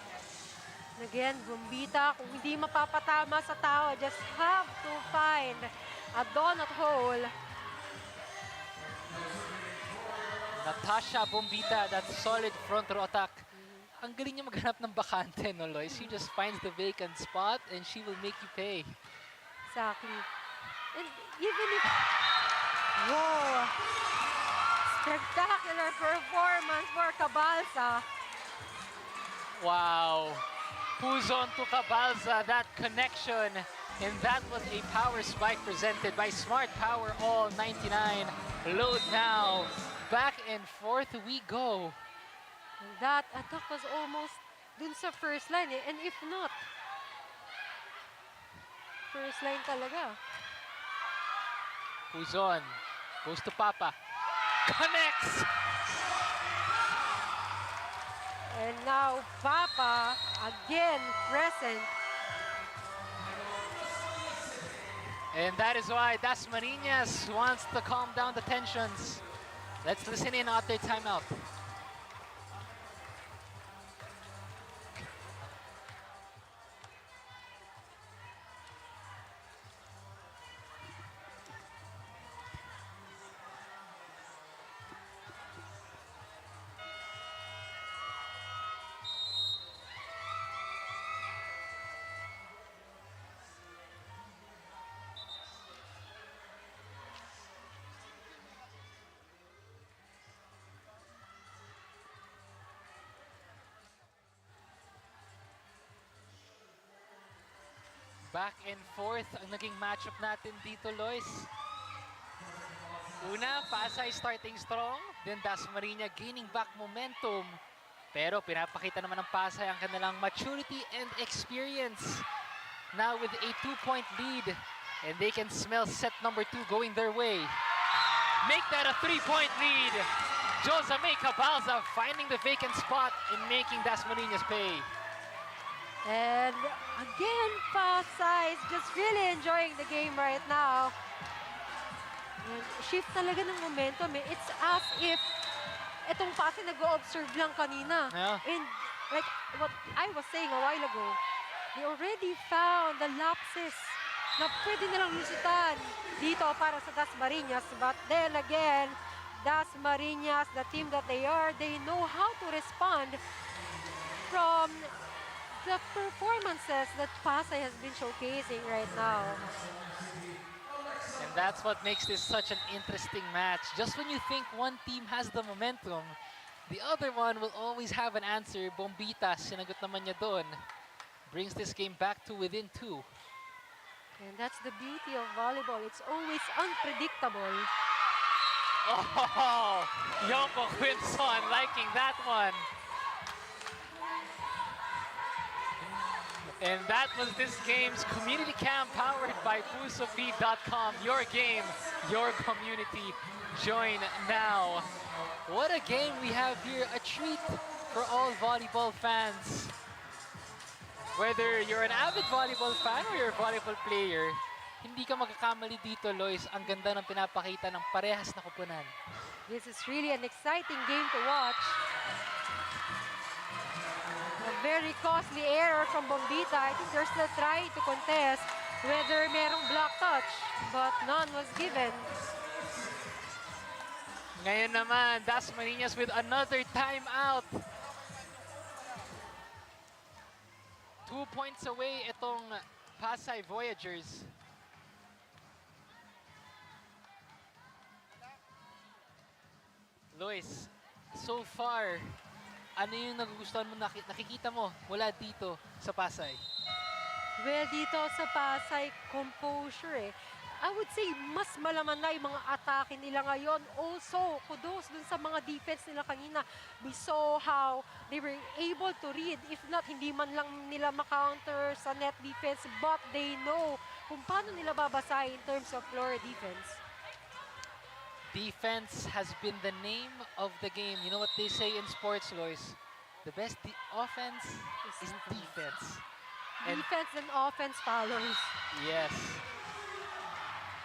Again, Bombita, kung hindi mapapatama sa tao, just have to find a donut hole. Natasha Bombita, that solid front row attack. Ang galing niya maghanap ng bakante, no, Lois? She just finds the vacant spot and she will make you pay. Exactly. And even if... Whoa! Spectacular performance for Cabalsa. Wow. Puzon to Cabalsa, that connection. And that was a power spike presented by Smart Power All 99. Load now. Back and forth we go. And that attack was almost dun sa first line. And if not, first line talaga. Puzon goes to Papa. Connects! And now Papa again present. And that is why Dasmariñas wants to calm down the tensions. Let's listen in at their timeout. Back and forth ang naging matchup natin dito, Lois. Una, Pasay starting strong, then Dasmariñas gaining back momentum. Pero pinapakita naman ng Pasay ang kanilang maturity and experience. Now with a 2-point lead, and they can smell set number 2 going their way. Make that a 3-point lead. Josame Cabalza finding the vacant spot and making Dasmariñas pay. And again, Pasay is just really enjoying the game right now. And shift talaga ng momentum eh. It's as if itong Pasay nag-observe lang kanina. Yeah. And like what I was saying a while ago, they already found the lapses na pwede nilang lusutan dito para sa Dasmariñas. But then again, Dasmariñas, the team that they are, they know how to respond from the performances that Pasay has been showcasing right now. And that's what makes this such an interesting match. Just when you think one team has the momentum, the other one will always have an answer. Bombita, sinagot naman niya doon. Brings this game back to within 2. And that's the beauty of volleyball. It's always unpredictable. Oh, Yoko Quinson liking that one. And that was this game's community cam powered by pusofeed.com. Your game, your community. Join now. What a game we have here. A treat for all volleyball fans. Whether you're an avid volleyball fan or you're a volleyball player, hindi ka magkakamali dito, Lois. Ang ganda ng pinapakita ng parehas na koponan. This is really an exciting game to watch. A very costly error from Bombita. I think they're still trying to contest whether merong block touch, but none was given. Ngayon naman, Dasmariñas with another timeout. 2 points away itong Pasay Voyagers. Lois, so far, ano yung nagugustuhan mo, nakikita mo mula dito sa Pasay? Well, dito sa Pasay, composure eh. I would say mas malaman na yung mga atake nila ngayon. Also, kudos dun sa mga defense nila kanina. We saw how they were able to read. If not, hindi man lang nila makounter sa net defense, but they know kung paano nila babasahin in terms of floor defense. Defense has been the name of the game. You know what they say in sports, Lois? The best offense is defense. And Defense and offense follows. yes.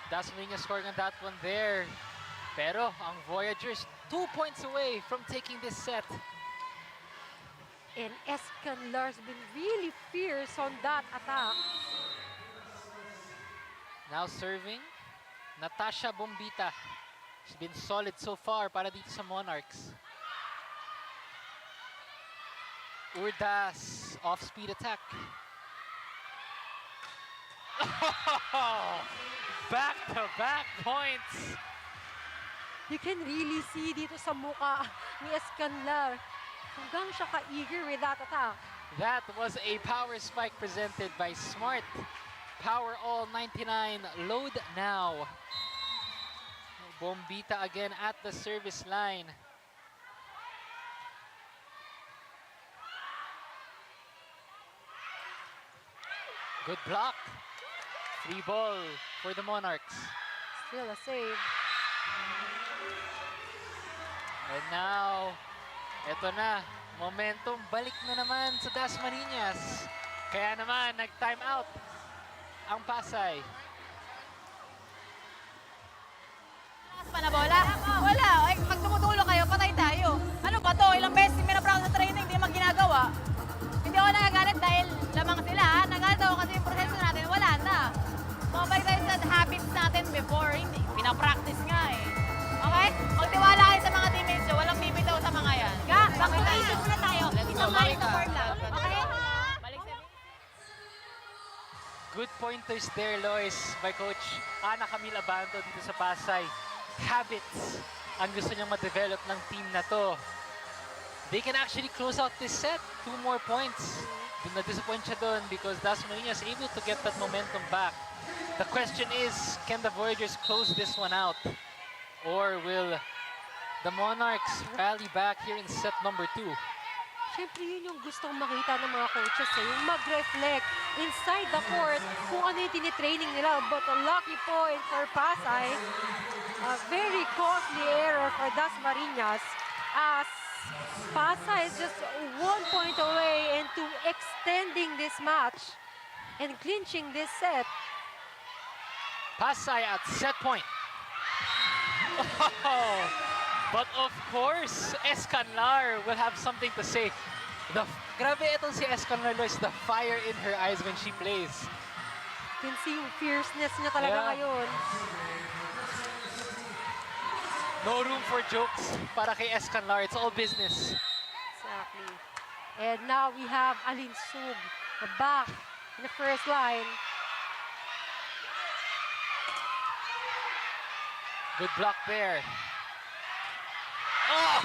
Dasmariñas scoring on that one there. Pero ang Voyagers 2 points away from taking this set. And Escanlar's been really fierce on that attack. Now serving, Natasha Bombita. She's been solid so far para dito sa Monarchs. Urdas, off-speed attack. Back-to-back points. You can really see dito sa muka ni Escanlar kung gaano siya ka-eager with that attack. That was a power spike presented by Smart. Power all 99, load now. Bombita again at the service line. Good block. Free ball for the Monarchs. Still a save. And now, eto na, momentum balik na naman sa Dasmariñas. Kaya naman, nag-time out ang Pasay. Lakas pa na bola? Wala. Ay, pag tumutulo kayo, patay tayo. Ano ba to? Ilang beses minapractice sa training, hindi naman ginagawa. Hindi ako nagagalit dahil lamang sila. Nagalit ako kasi yung proseso natin, wala na. Mabalik tayo sa habits natin before. Hindi, pinapractice nga eh. Okay? Magtiwala kayo sa mga teammates nyo. Walang bibitaw sa mga yan. Back to basics muna tayo. Isang balik na form lang. Okay? Balik sa Good pointers there, Lois, by Coach Ana Camille Abanto dito sa Pasay. Habits ang gusto niyang ma-develop ng team na to. They can actually close out this set. 2 more points. Na-disappoint siya doon because Dasmariñas able to get that momentum back. The question is, can the Voyagers close this one out? Or will the Monarchs rally back here in set number 2? Siyempre, yun yung gustong makita ng mga coaches eh, yung mag-reflect inside the court kung ano yung tinitraining nila. But a lucky point for Pasay, a very costly error for Dasmariñas as Pasay is just 1 point away into extending this match and clinching this set. Pasay at set point. Oh, but of course, Escanlar will have something to say. Grabe itong si Escanlar, Lois, the fire in her eyes when she plays. You can see yung fierceness niya talaga ngayon. No room for jokes para kay Escanlar. It's all business. Exactly. And now we have Alin Sug back in the first line. Good block there. Oh,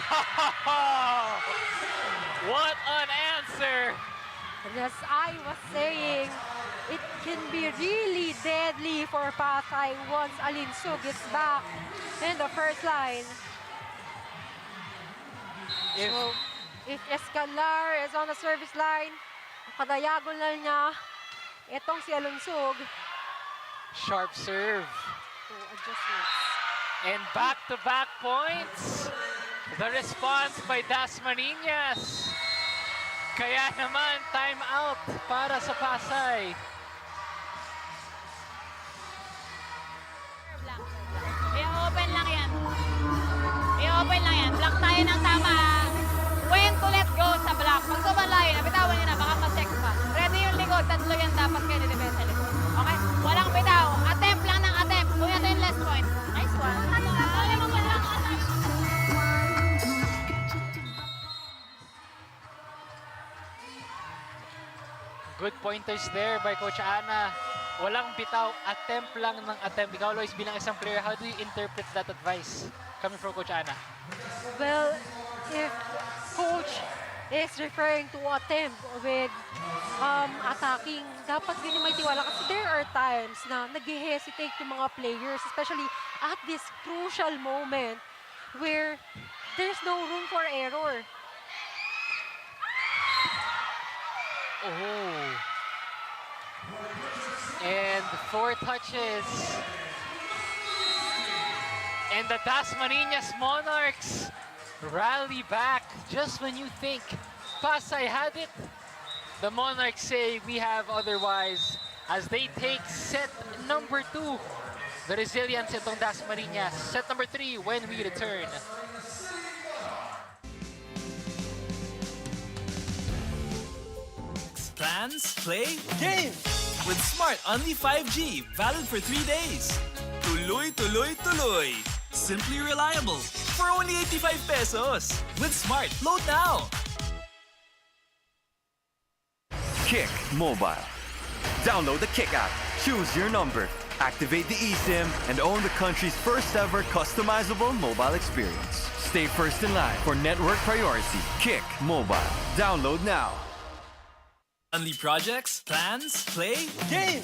what an answer! And as I was saying, it can be really deadly for Pasay once Alin Sug is back in the first line. If Escalar is on the service line, kadayagonal niya, itong si Alin Sug. Sharp serve. Adjustments. And back-to-back points. The response by Dasmariñas. Kaya naman, time out para sa Pasay. I-open lang yan. I-open lang yan. Block tayo ng tama. When to let go sa block. Pag sobrang layo, nabitawan nyo na, baka mag-check pa. Ready yung likod, tatlo yan dapat kayo ni-defense sa likod. Okay? Walang bitaw. Attempt lang ng attempt. Kung ito yung last point. Nice one. Good pointers there by Coach Ana. Walang bitaw, attempt lang ng attempt. Ikaw, Lois, bilang isang player, how do you interpret that advice coming from Coach Ana? Well, if Coach is referring to attempt with attacking. Dapat din may tiwala kasi there are times na nag-hesitate yung mga players, especially at this crucial moment where there's no room for error. Oh. And 4 touches. And the Dasmariñas Monarchs rally back just when you think Pasay had it. The Monarchs say we have otherwise as they take set number 2. The resilience itong Dasmariñas. Set number 3 when we return. Plans, play, game! With Smart Only 5G, valid for 3 days. Tuloy, tuloy, tuloy. Simply reliable for only 85 pesos. With Smart, load now. Kick Mobile. Download the Kick app, choose your number, activate the eSIM, and own the country's first ever customizable mobile experience. Stay first in line for network priority. Kick Mobile. Download now. Only projects, plans, play, game!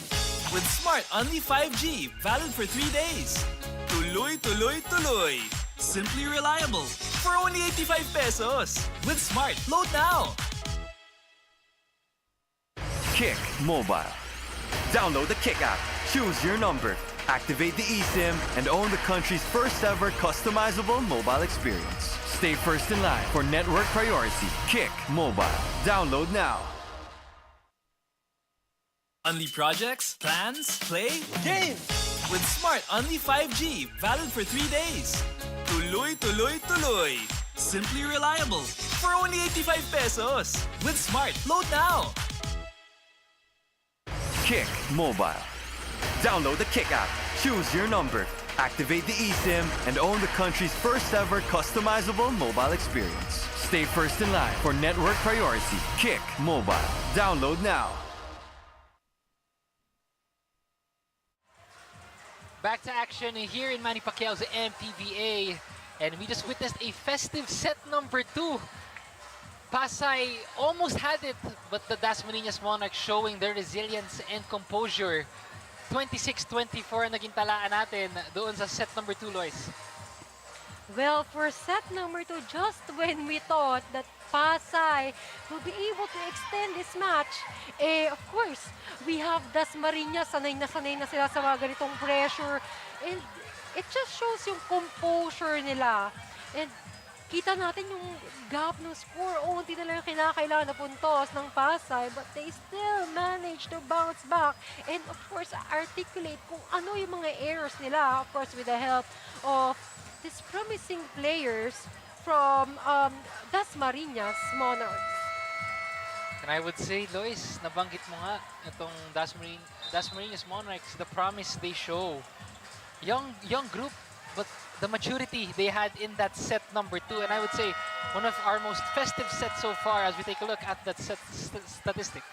With Smart Only 5G, valid for 3 days. Tuloy, tuloy, tuloy. Simply reliable for only 85 pesos. With Smart, load now. Kick Mobile. Download the Kick app, choose your number, activate the eSIM, and own the country's first ever customizable mobile experience. Stay first in line for network priority. Kick Mobile. Download now. Only projects, plans, play, game! With Smart Only 5G, valid for 3 days. Tuloy, tuloy, tuloy. Simply reliable for only 85 pesos. With Smart, load now. Kick Mobile. Download the Kick app, choose your number, activate the eSIM, and own the country's first ever customizable mobile experience. Stay first in line for network priority. Kick Mobile. Download now. Back to action here in Manny Pacquiao's MPVA. And we just witnessed a festive set number 2. Pasay almost had it, but the Dasmariñas Monarchs showing their resilience and composure. 26-24 naging talaan natin doon sa set number 2, Lois. Well, for set number 2, just when we thought that Pasay will be able to extend this match, of course, we have Dasmariñas, sanay na sila sa mga ganitong pressure. And it just shows yung composure nila. And kita natin yung gap ng score. Unti na lang kinakailangan na puntos ng Pasay, but they still managed to bounce back. And of course, articulate kung ano yung mga errors nila, of course, with the help of these promising players from Dasmariñas Monarchs. And I would say, Lois, nabanggit mo nga itong Dasmariñas Monarchs, the promise they show. Young group, but the maturity they had in that set number 2. And I would say one of our most festive sets so far as we take a look at that set statistics.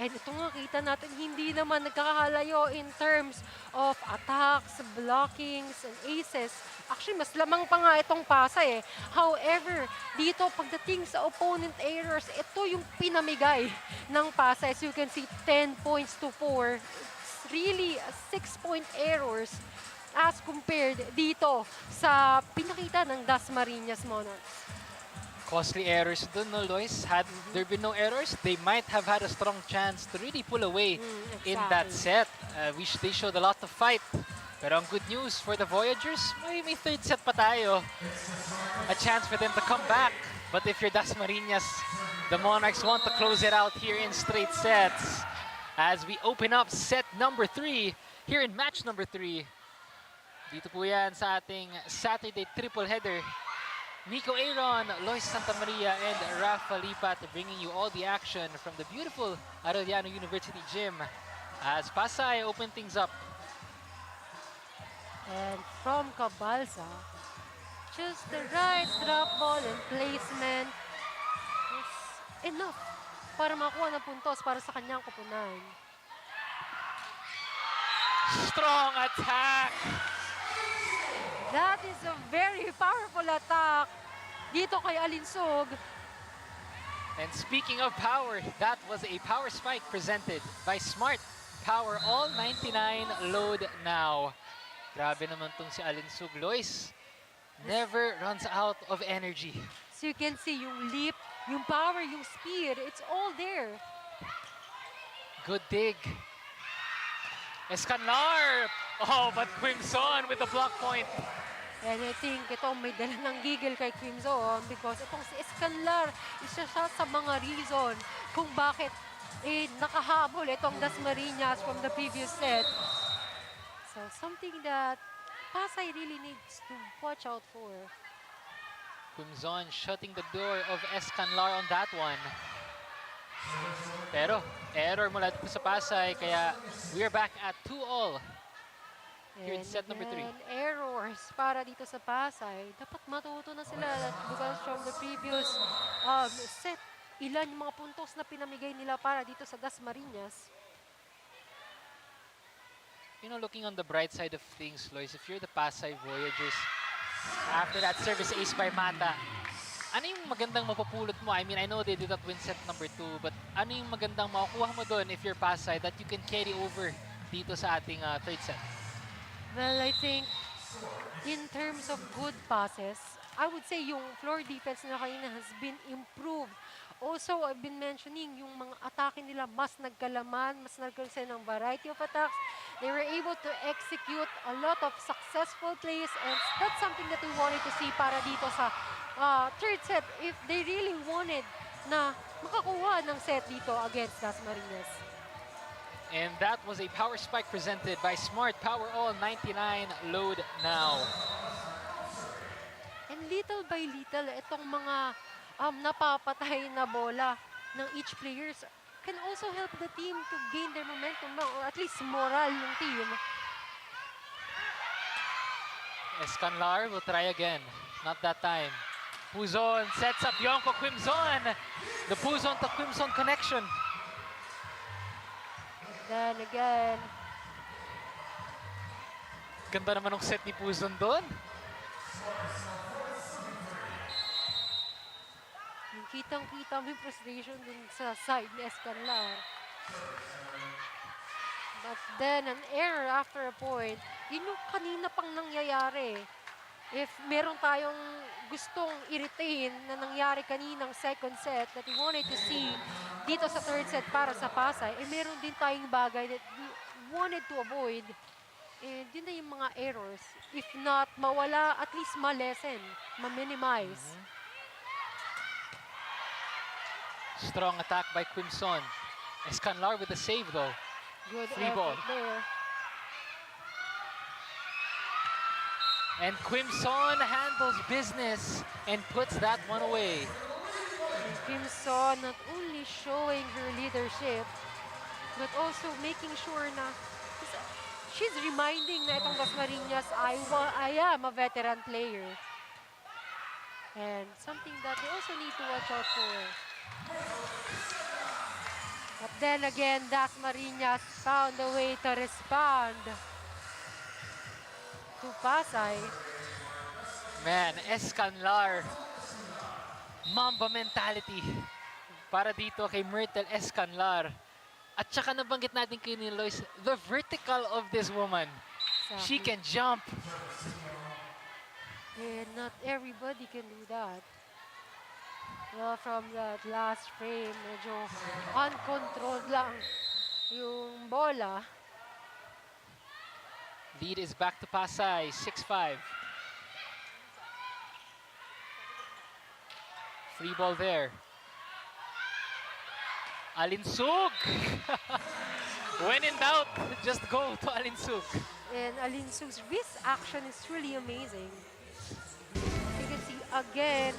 And ito nga, kita natin, hindi naman nagkakalayo in terms of attacks, blockings, and aces. Actually, mas lamang pa nga itong Pasay eh. However, dito, pagdating sa opponent errors, ito yung pinamigay ng Pasay. As you can see, 10 points to 4. It's really 6-point errors as compared dito sa pinakita ng Dasmariñas Monarchs. Costly errors dun, no, Lois? Had there been no errors, they might have had a strong chance to really pull away in that set. They showed a lot of fight. Pero ang good news for the Voyagers, may third set pa tayo. A chance for them to come back. But if you're Dasmariñas, the Monarchs want to close it out here in straight sets. As we open up set number 3 here in match number 3. Dito po yan sa ating Saturday triple header. Nico Aaron, Lois Santamaria, and Rafa Lipat bringing you all the action from the beautiful Arellano University gym as Pasay open things up. And from Cabalsa, just the right drop ball and placement is enough para makuha ng puntos para sa kanyang koponan. Strong attack! That is a very powerful attack dito kay Alinsog. And speaking of power, that was a power spike presented by Smart. Power all 99 load now. Grabe naman tong si Alinsug. Lois never runs out of energy. So you can see yung leap, yung power, yung speed, it's all there. Good dig. Escanlar! Oh, but Quimson with the block point. And I think ito may dala ng gigil kay Crimson because itong si Escanlar, isa siya sa mga reason kung bakit nakahabol itong Dasmariñas from the previous set. So something that Pasay really needs to watch out for. Quimson shutting the door of Escanlar on that one. Pero error mula dito sa Pasay, kaya we're back at 2-all. Here in set number 3. Errors para dito sa Pasay. Dapat matuto na sila because from the previous set, ilan yung mga puntos na pinamigay nila para dito sa Dasmariñas. You know, looking on the bright side of things, Lois, if you're the Pasay Voyagers, after that service ace by Mata, ano yung magandang mapupulot mo? I mean, I know they did that win set number 2, but ano yung magandang makukuha mo doon if you're Pasay that you can carry over dito sa ating third set? Well, I think in terms of good passes, I would say yung floor defense na kanina has been improved. Also, I've been mentioning yung mga atake nila mas nagkalaman, mas nagkaroon ng variety of attacks. They were able to execute a lot of successful plays and that's something that we wanted to see para dito sa third set if they really wanted na makakuha ng set dito against Dasmariñas. And that was a power spike presented by Smart. Power all 99 load now. And little by little, itong mga napapatay na bola ng each players can also help the team to gain their momentum or at least moral yung team. Escanlar will try again. Not that time. Puzon sets up Yonko Quimson. The Puzon to Quimson connection. Then again, Ganda naman ng set ni Puzon doon. yung kitang-kita mo yung frustration dun sa side ni Escanlar. But then, an error after a point, yun yung kanina pang nangyayari. If meron tayong gustong i-retain na nangyari kaninang second set that we wanted to see dito sa third set para sa Pasay, meron din tayong bagay that we wanted to avoid. And yun na yung mga errors. If not, mawala, at least ma-lessen, ma-minimize. Strong attack by Quimson. Escanlar with the save though. Good Free ball. effort there. And Quimson handles business and puts that one away. And Crimson not only showing her leadership, but also making sure na she's reminding na itong Dasmariñas, I am a veteran player. And something that they also need to watch out for. But then again, Dasmariñas found a way to respond to Pasay. Man, Escanlar. Mamba mentality para dito kay Myrtle Escanlar. At saka nabanggit natin kay ni Lois, the vertical of this woman. She Exactly. can jump. And not everybody can do that. Well, from that last frame, medyo uncontrolled lang yung bola. Lead is back to Pasay, 6-5. Free ball there. Alinsug! When in doubt, just go to Alinsug. And Alinsug's wrist action is really amazing. You can see again,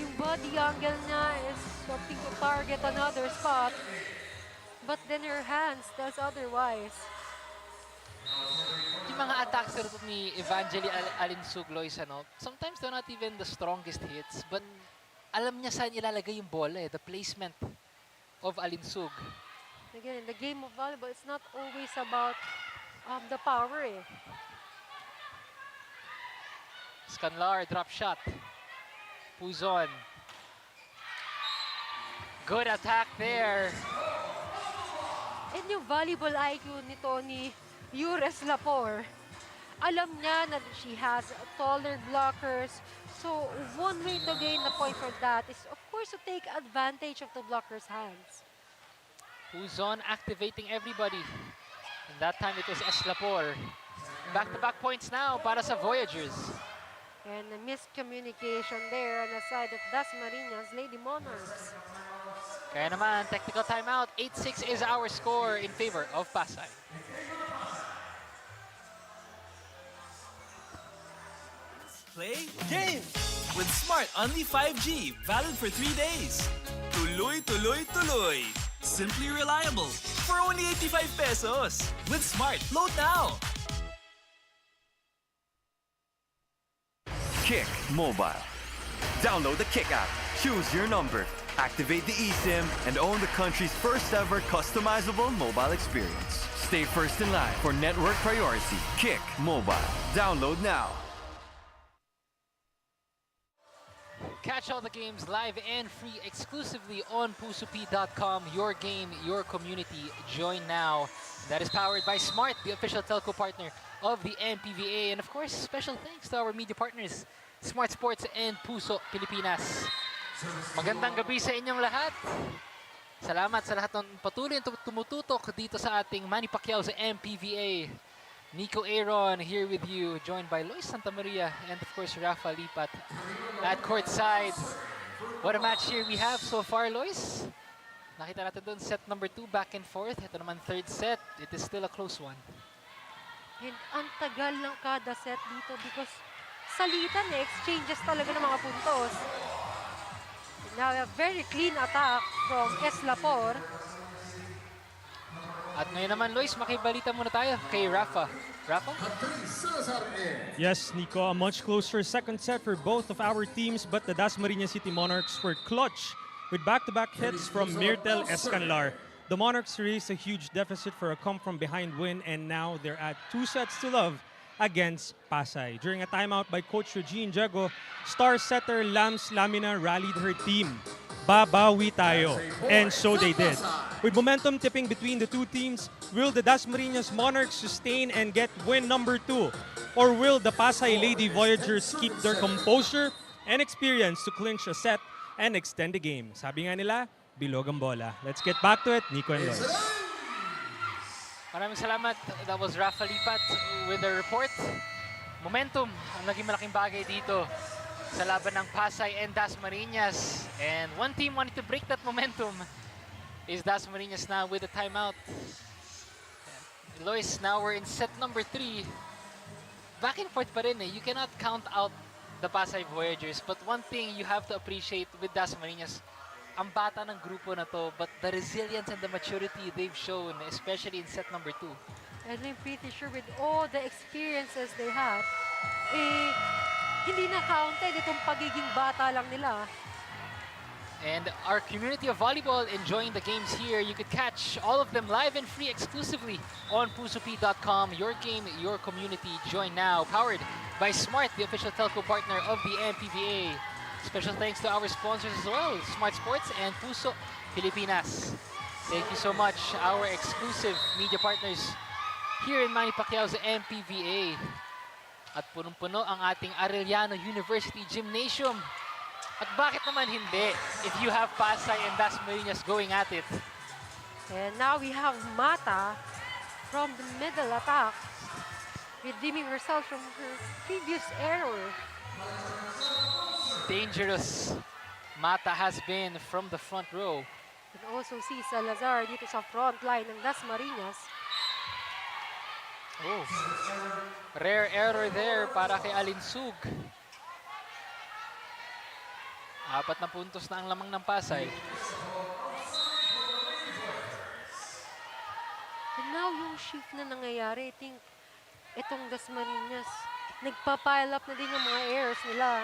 yung body angle niya is something to target another spot. But then her hands tells otherwise. Yung mga attacks ni Evangeline Alinsug, Lois, sometimes they're not even the strongest hits, but alam niya saan ilalagay yung bola, the placement of Alinsug. Again, in the game of volleyball, it's not always about the power. Escanlar, drop shot. Puzon. Good attack there. And yung volleyball IQ nito ni Yures Lapor, alam niya na she has taller blockers. So, one way to gain the point for that is, of course, to take advantage of the blocker's hands. Puzon activating everybody. And that time it was Eslapor. Back-to-back points now para sa Voyagers. And a miscommunication there on the side of Dasmariñas Lady Monarchs. Kaya naman, technical timeout. 8-6 is our score in favor of Pasay. Play games with Smart Only 5G, valid for 3 days. Tuloy, tuloy, tuloy. Simply reliable for only 85 pesos. With Smart, load now. Kick Mobile. Download the Kick app, choose your number, activate the eSIM, and own the country's first ever customizable mobile experience. Stay first in line for network priority. Kick Mobile. Download now. Catch all the games live and free exclusively on pusup.com. Your game, your community. Join now. That is powered by Smart, the official telco partner of the MPVA. And of course, special thanks to our media partners, Smart Sports and Puso Pilipinas. Magandang gabi sa inyong lahat. Salamat sa lahat ng patuloy na tumututok dito sa ating Manny Pacquiao sa MPVA. Nico Aaron here with you, joined by Lois Santamaria and of course Rafa Lipat at courtside. What a match here we have so far, Lois. Nakita natin doon set number 2, back and forth. Ito naman third set. It is still a close one. And ang tagal ng kada set dito because salitan exchanges talaga ng mga puntos. Now a very clean attack from Eslapor. At ngayon naman, Lois, makibalita muna tayo kay Rafa. Rafa? Yes, Nico, a much closer second set for both of our teams, but the Dasmariñas City Monarchs were clutch with back-to-back hits from Myrtle Escanlar. The Monarchs raised a huge deficit for a come-from-behind win, and now they're at 2-0 against Pasay. During a timeout by Coach Eugene Jago, star setter Lams Lamina rallied her team. Babawi tayo. And so they did. With momentum tipping between the two teams, will the Dasmariñas Monarchs sustain and get win number 2? Or will the Pasay Lady Voyagers keep their composure and experience to clinch a set and extend the game? Sabi nga nila, bilog ang bola. Let's get back to it, Nico and Lois. Maraming salamat. That was Rafa Lipat with the report. Momentum ang naging malaking bagay dito sa laban ng Pasay and Dasmariñas. And one team wanted to break that momentum is Dasmariñas now with the timeout. Lois, now we're in set number 3. Back and forth pa rin eh. You cannot count out the Pasay Voyagers. But one thing you have to appreciate with Dasmariñas, ang bata ng grupo na to, but the resilience and the maturity they've shown, especially in set number 2. And I'm pretty sure with all the experiences they have, hindi na counted itong pagiging bata lang nila. And our community of volleyball enjoying the games here. You could catch all of them live and free exclusively on pusup.com. Your game, your community. Join now. Powered by Smart, the official telco partner of the MPVA. Special thanks to our sponsors as well, Smart Sports and Puso Pilipinas. Thank you so much, our exclusive media partners here in Manny Pacquiao's MPVA. At punong-puno ang ating Arellano University Gymnasium. At bakit naman hindi if you have Pasay and Dasmariñas going at it? And now we have Mata from the middle attack, redeeming herself from her previous error. Dangerous Mata has been from the front row. You can also see Salazar dito sa front line ng Dasmariñas. Oh, rare error there para kay Alinsug. 4 na puntos na ang lamang ng Pasay. And now yung shift na nangyayari, I think itong Dasmariñas, nagpa-pile up na din yung mga errors nila.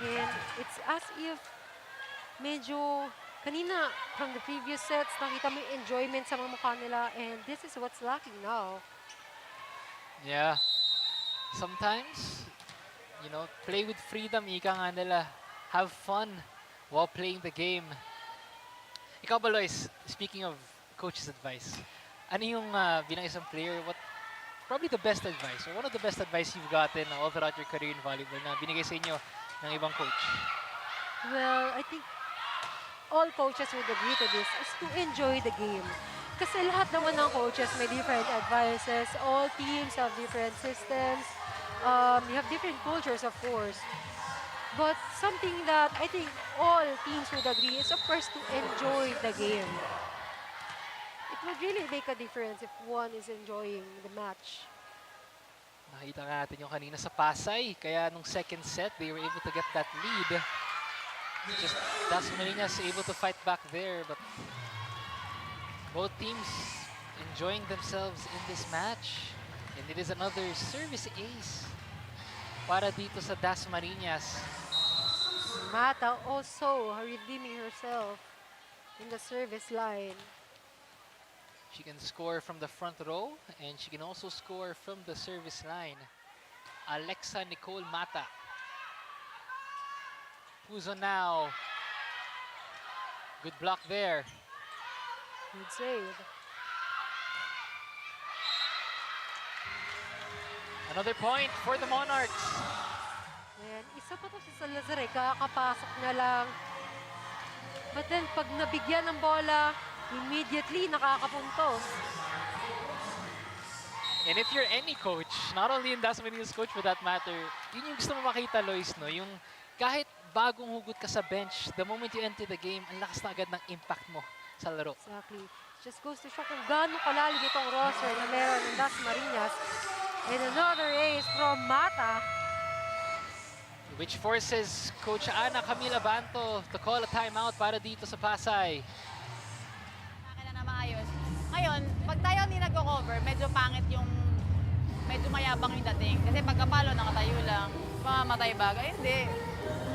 And it's as if medyo kanina from the previous sets, nakita mo yung enjoyment sa mga mukha nila, and this is what's lacking now. Yeah. Sometimes you know, play with freedom, ika nga nila. Have fun while playing the game. Ikaw ba, Lois, speaking of coach's advice, ano yung bilang isang player, what probably the best advice or one of the best advice you've gotten all throughout your career in volleyball na binigay sa inyo ng ibang coach? Well, I think all coaches would agree to this is to enjoy the game. Kasi lahat naman ng coaches may different advices. All teams have different systems. You have different cultures, of course. But something that I think all teams would agree is, of course, to enjoy the game. It would really make a difference if one is enjoying the match. Nakita nga natin yung kanina sa Pasay, kaya nung second set, they were able to get that lead. Just Dasmariñas able to fight back there, but both teams enjoying themselves in this match. And it is another service ace para dito sa Dasmariñas. Mata also redeeming herself in the service line. She can score from the front row, and she can also score from the service line. Alexa Nicole Mata. Puzo now. Good block there. Good save. Another point for the Monarchs. Ayan, isa pa to si Salazar eh, kakapasok na lang. But then, pag nabigyan ng bola, immediately nakakapuntos. And if you're any coach, not only in Dasmariñas coach for that matter, yun yung gusto mo makita, Lois, no? Yung kahit bagong hugot ka sa bench, the moment you enter the game, ang lakas na agad ng impact mo sa laro. Exactly. Just goes to show kung gaano kalalim itong roster na meron ng Dasmariñas. And another ace from Mata. Which forces Coach Ana Camila Banto to call a timeout para dito sa Pasay. Kailan na maayos. Ngayon, pag tayo hindi nagko-cover, medyo pangit yung, medyo mayabang yung dating. Kasi pagkapalo, nakatayo lang, mamamatay bagay. Hindi.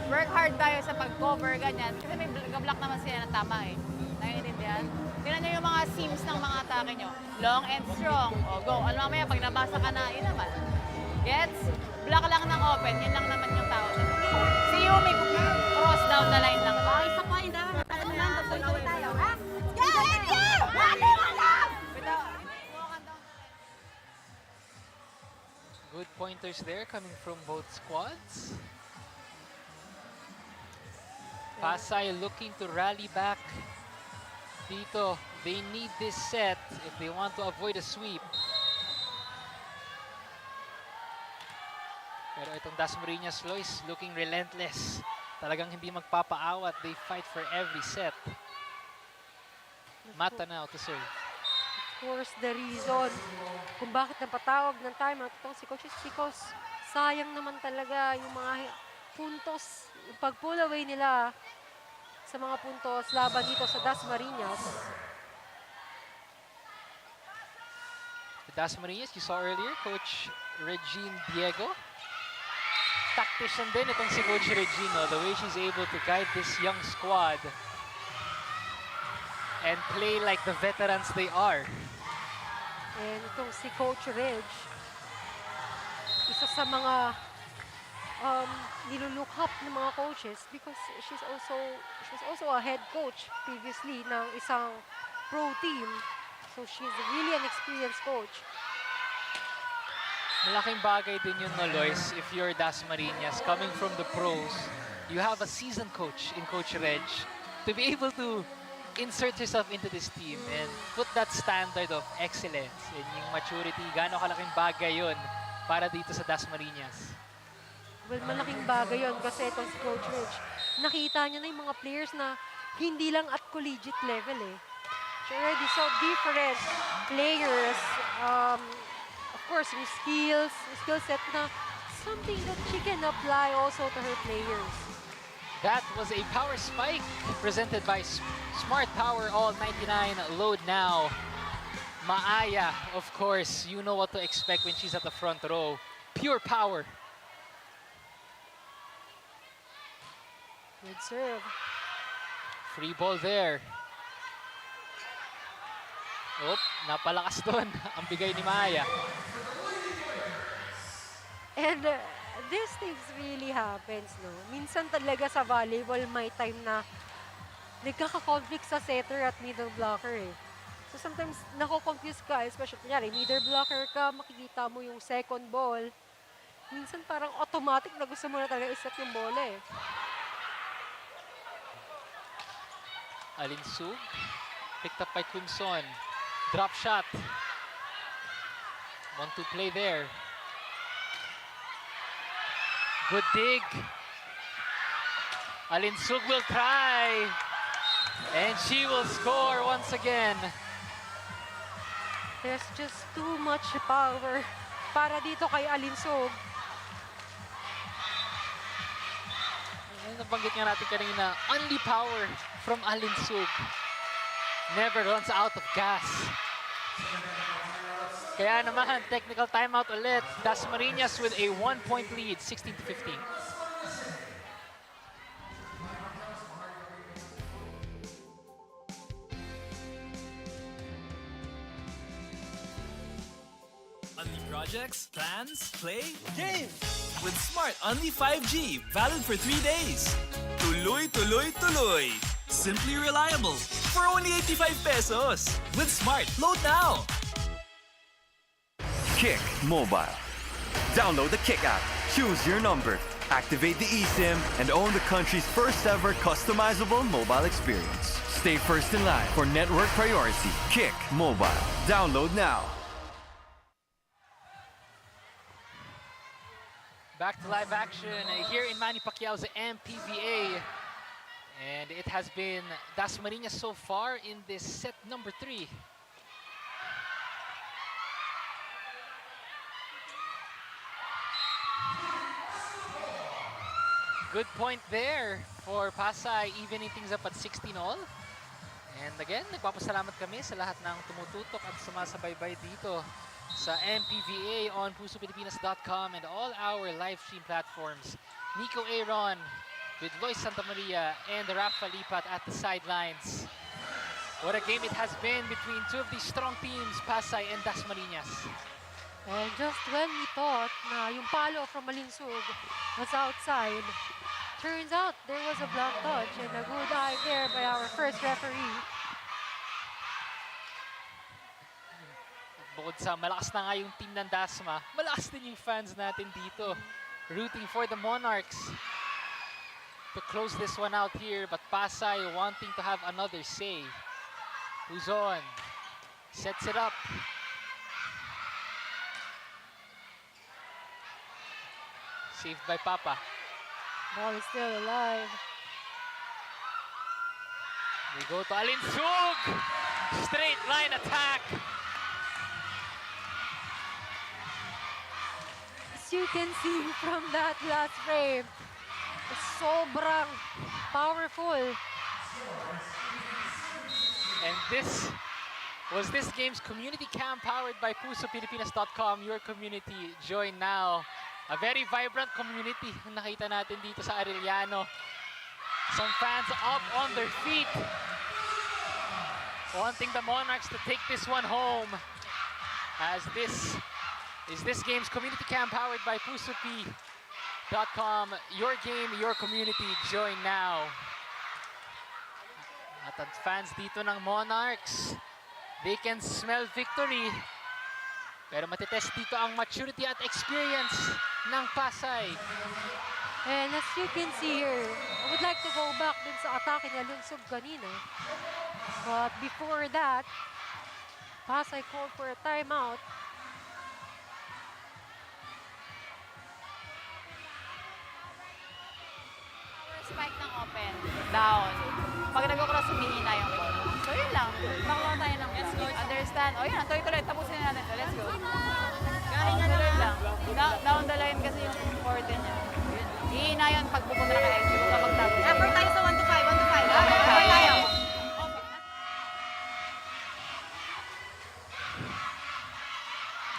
Work hard tayo sa pag-cover, ganyan. Kasi may block naman sila ng tama eh. Naiintindihan? Tingnan nyo yung mga seams ng mga atake nyo. Long and strong. O, go. Ano mamaya, pag nabasa ka na, yun naman. Gets? Block lang ng open. Yun lang naman yung tao. Si Yumi, cross down the line lang. Isa pa, hindi naman. Ano lang, tuloy tayo. Ha? Good pointers there coming from both squads. Pasay looking to rally back. Dito, they need this set if they want to avoid a sweep. Pero itong Dasmariñas, Lois, looking relentless. Talagang hindi magpapaawat. They fight for every set. Mata now to serve. Of course, the reason kung bakit napatawag ng timeout itong si Coach is because sayang naman talaga yung mga puntos, yung pag-pull away nila sa mga puntos laban dito sa Dasmariñas. The Dasmariñas, you saw earlier, Coach Regine Diego. Tactician din itong si Coach Regino, the way she's able to guide this young squad and play like the veterans they are. And itong si Coach Reg, isa sa mga nilulook up ng mga coaches because she was also a head coach previously ng isang pro team. So she's really an experienced coach. Malaking bagay din yun, no, Lois, if you're Dasmariñas, coming from the pros, you have a seasoned coach in Coach Reg to be able to insert yourself into this team and put that standard of excellence and yung maturity, gaano kalaking bagay yun para dito sa Dasmariñas. Well, malaking bagay yun kasi itong si Coach Reg, nakita niya na yung mga players na hindi lang at collegiate level eh. She already saw different players, of course, yung skill set na something that she can apply also to her players. That was a power spike presented by Smart Power All 99 Load Now. Maaya, of course, you know what to expect when she's at the front row. Pure power. Good serve. Free ball there. Oh, napalakas doon ang bigay ni Maaya. And these things really happens, no? Minsan talaga sa volleyball, may time na nagkaka-conflict sa setter at middle blocker eh. So sometimes nako-confuse ka, especially kunyari, middle blocker ka, makikita mo yung second ball. Minsan parang automatic na gusto mo na talaga iset yung bola eh. Alinsug, picked up by Crimson. Drop shot. 1-2 play there. Good dig. Alinsug will try. And she will score once again. There's just too much power para dito kay Alinsug. Nabanggit nga natin kanina, only power from Alinsug. Never runs out of gas. Kaya naman, technical timeout ulit. Dasmariñas with a 1-point lead, 16-15. Unli projects, plans, play, games! With Smart Unli 5G, valid for 3 days. Tuloy, tuloy, tuloy. Simply reliable for only 85 pesos. With Smart, load now. Kick Mobile. Download the Kick app, choose your number, activate the eSIM, and own the country's first ever customizable mobile experience. Stay first in line for network priority. Kick Mobile. Download now. Back to live action here in Manny Pacquiao's MPVA. And it has been Dasmariñas so far in this set number 3. Good point there for Pasay, evening things up at 16 all. And again, nagpapasalamat kami sa lahat ng tumututok at sumasabaybay dito sa MPVA on pusopilipinas.com and all our live stream platforms. Nico Aaron with Lois Santa Maria and Rafa Lipat at the sidelines. What a game it has been between two of these strong teams, Pasay and Dasmariñas. And just when we thought na yung palo from Alinsug was outside, turns out there was a block touch and a good eye there by our first referee. Bukod sa malakas na nga yung team ng Dasma, malakas din yung fans natin dito. Rooting for the Monarchs to close this one out here, but Pasay wanting to have another say. Who's on? Sets it up. Saved by Papa. Ball is still alive. We go to Alinsug! Straight line attack. As you can see from that last frame, sobrang powerful. And this was this game's community cam powered by pusopilipinas.com. Your community, join now. A very vibrant community ang nakita natin dito sa Arellano. Some fans up on their feet, wanting the Monarchs to take this one home. As this is this game's community cam powered by pusopi.com. Your game, your community, join now. At ang fans dito ng Monarchs, they can smell victory. Pero matitest dito ang maturity at experience ng Pasay. And as you can see here, I would like to go back dun sa atake ni Alinsug kanina. But before that, Pasay called for a timeout. Spike ng open, down. Pag nag-cross, humihina yung ball. So yun lang, makuha tayo ng understand. O yun, tuloy-tuloy, tapusin na natin ito. Let's go. Kahinga lang. Down the line kasi yung forte niya. Ihina yun pag pupunta na kay LG. Huwag ka magtapos. Effort tayo sa 1 to 5, 1 to 5. Effort tayo.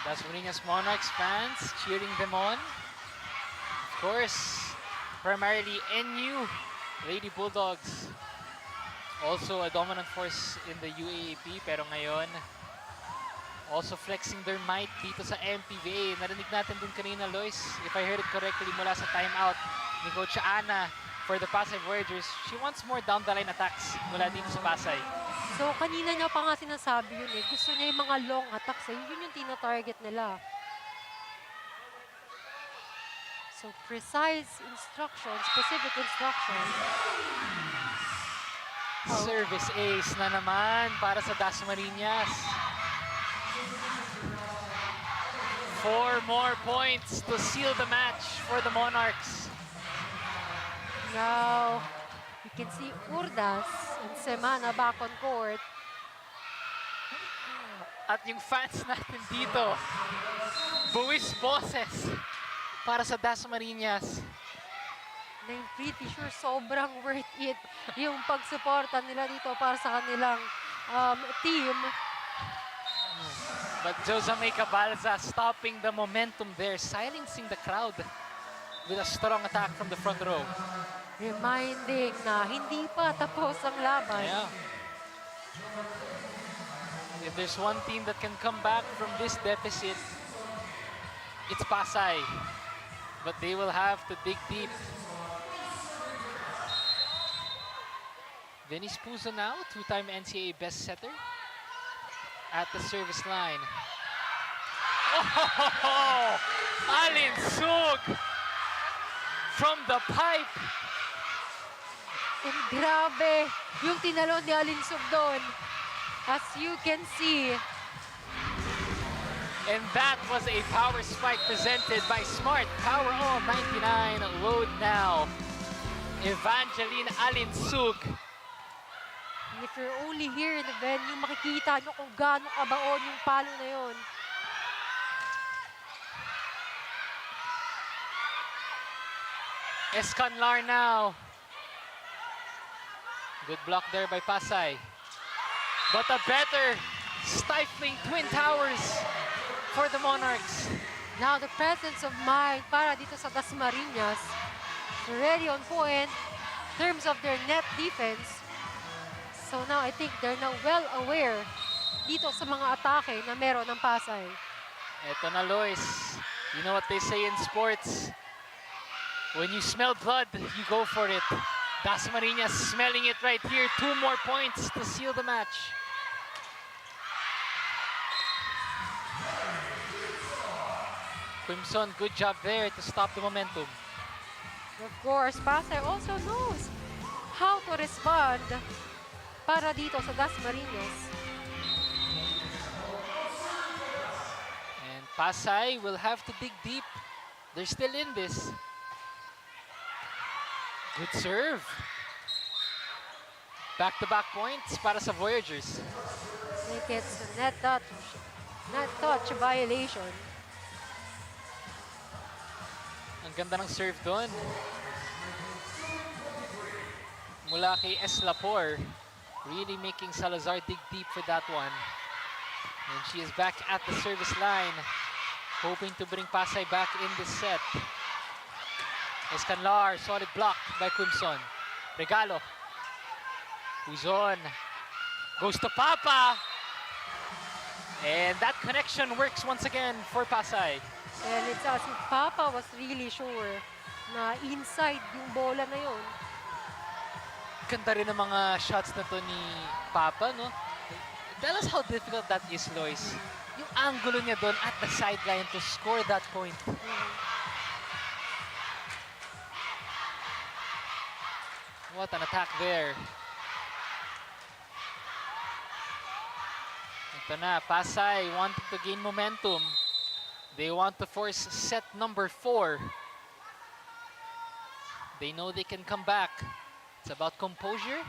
Dasmariñas Monarchs fans cheering them on. Of course, primarily NU Lady Bulldogs. Also a dominant force in the UAAP, pero ngayon also flexing their might dito sa MPVA. Narinig natin din kanina, Lois, if I heard it correctly, mula sa timeout ni Coach Ana for the Pasay Voyagers. She wants more down-the-line attacks mula dito sa Pasay. So, kanina niya pa nga sinasabi yun eh. Gusto niya yung mga long attacks eh. Yun yung tina-target nila. So, precise instruction, specific instruction. Service ace na naman para sa Dasmariñas. 4 more points to seal the match for the Monarchs. Now, you can see Urdas and Semana back on court. At yung fans natin dito, buwis boses para sa Dasmariñas. Na I'm pretty sure sobrang worth it yung pagsuporta nila dito para sa kanilang team. But Josame Cabalza stopping the momentum there, silencing the crowd with a strong attack from the front row. Reminding na hindi pa tapos ang laban. Yeah. If there's one team that can come back from this deficit, it's Pasay. But they will have to dig deep. Dennis Puzo now, two-time NCAA best setter at the service line. Oh, Alin Sug from the pipe. And grabe yung tinalon ni Alinsug doon. As you can see. And that was a power spike presented by Smart. Power on 99, load now. Evangeline Alinsug. And if you're only here in the venue, makikita nyo kung gaano kabaon yung palo na yun. Escanlar now. Good block there by Pasay. But a better stifling Twin Towers for the Monarchs. Now the presence of mind para dito sa Dasmariñas. Already on point in terms of their net defense. So now I think they're now well aware dito sa mga atake na meron ng Pasay. Eto na, Lois. You know what they say in sports? When you smell blood, you go for it. Dasmariñas smelling it right here. 2 more points to seal the match. Quimson, good job there to stop the momentum. Of course, Pasay also knows how to respond para dito sa Dasmariñas. And Pasay will have to dig deep. They're still in this. Good serve. Back-to-back points para sa Voyagers. I think it's a net touch violation. Ang ganda ng serve doon. Mula kay S. Lapor. Really making Salazar dig deep for that one. And she is back at the service line. Hoping to bring Pasay back in this set. Escanlar, solid block by Quimson. Regalo. Quizon. Goes to Papa. And that connection works once again for Pasay. And it's as if Papa was really sure na inside yung bola na yun. Ganda rin ng mga shots na to ni Papa, no? Tell us how difficult that is, Lois. Yung angulo niya doon at the sideline to score that point. What an attack there. Ito na, Pasay wanting to gain momentum. They want to force set number 4. They know they can come back. It's about composure.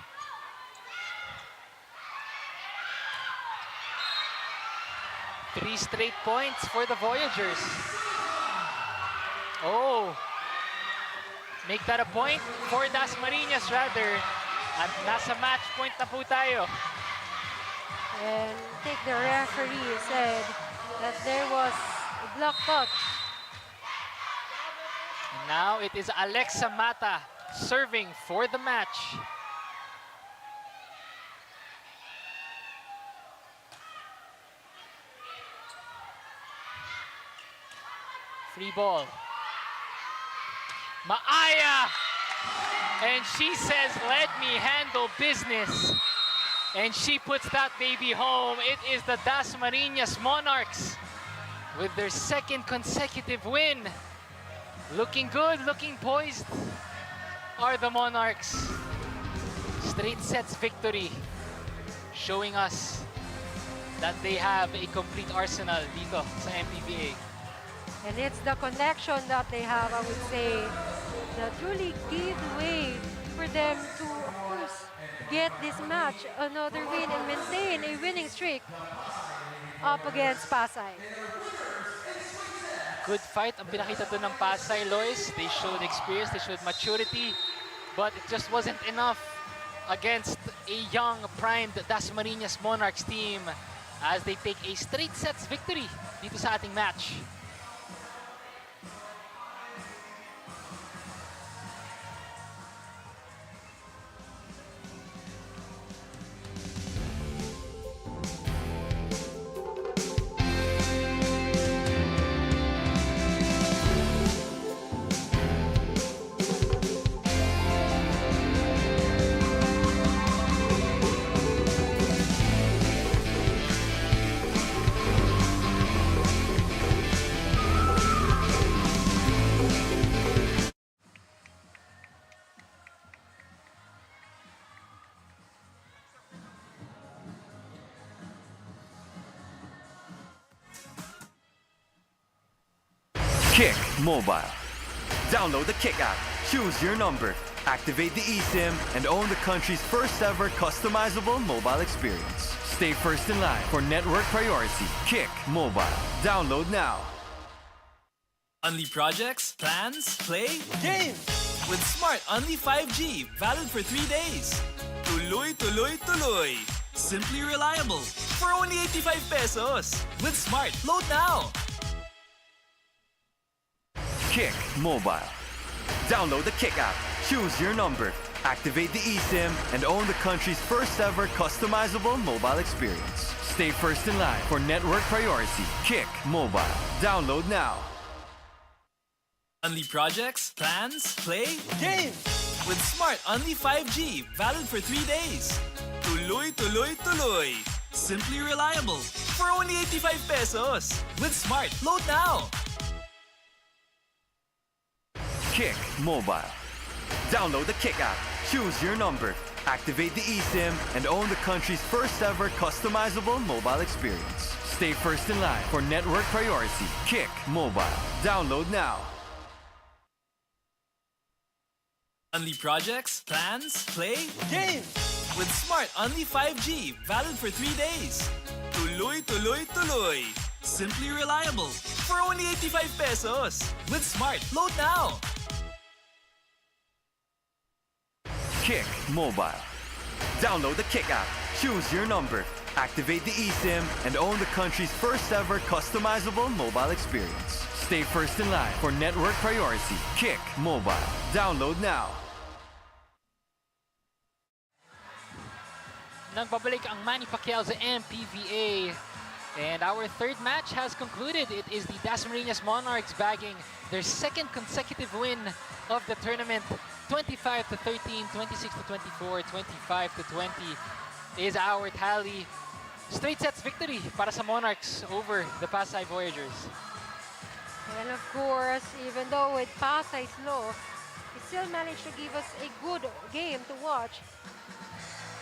Three straight points for the Voyagers. Oh. Make that a point for Dasmariñas rather. At nasa match point na po tayo. And I think the referee said that there was a block touch. And now it is Alexa Mata serving for the match. Free ball. Maaya! And she says, let me handle business. And she puts that baby home. It is the Dasmariñas Monarchs with their second consecutive win. Looking good, looking poised are the Monarchs. Straight sets victory, showing us that they have a complete arsenal dito sa MPVA. And it's the connection that they have, I would say, that truly gave way for them to, of course, get this match another win and maintain a winning streak up against Pasay. Good fight ang pinakita doon ng Pasay, Lois. They showed experience, they showed maturity, but it just wasn't enough against a young, primed Dasmariñas Monarchs team as they take a straight sets victory dito sa ating match. Kick Mobile. Download the Kick app, choose your number, activate the eSIM, and own the country's first ever customizable mobile experience. Stay first in line for network priority. Kick Mobile. Download now. Unli projects, plans, play, games! With Smart Unli 5G, valid for 3 days. Tuloy, tuloy, tuloy. Simply reliable. For only 85 pesos. With Smart, load now. Kick Mobile. Download the Kick app, choose your number, activate the eSIM, and own the country's first ever customizable mobile experience. Stay first in line for network priority. Kick Mobile. Download now. Unli projects, plans, play, games! With Smart Unli 5G, valid for 3 days. Tuloy, tuloy, tuloy. Simply reliable. For only 85 pesos. With Smart, load now. Kick Mobile. Download the Kick app, choose your number, activate the eSIM, and own the country's first ever customizable mobile experience. Stay first in line for network priority. Kick Mobile. Download now. Unli projects, plans, play, games! With Smart Unli 5G, valid for 3 days. Tuloy, tuloy, tuloy. Simply reliable. For only 85 pesos. With Smart, load now. Kick Mobile. Download the Kick app, choose your number, activate the eSIM, and own the country's first ever customizable mobile experience. Stay first in line for network priority. Kick Mobile. Download now. Nagbabalik ang Manny Pacquiao sa MPVA. And our third match has concluded. It is the Dasmariñas Monarchs bagging their second consecutive win of the tournament. 25-13, 26-24, 25-20 is our tally. Straight sets victory para sa Monarchs over the Pasay Voyagers. And of course, even though with Pasay's loss, he still managed to give us a good game to watch.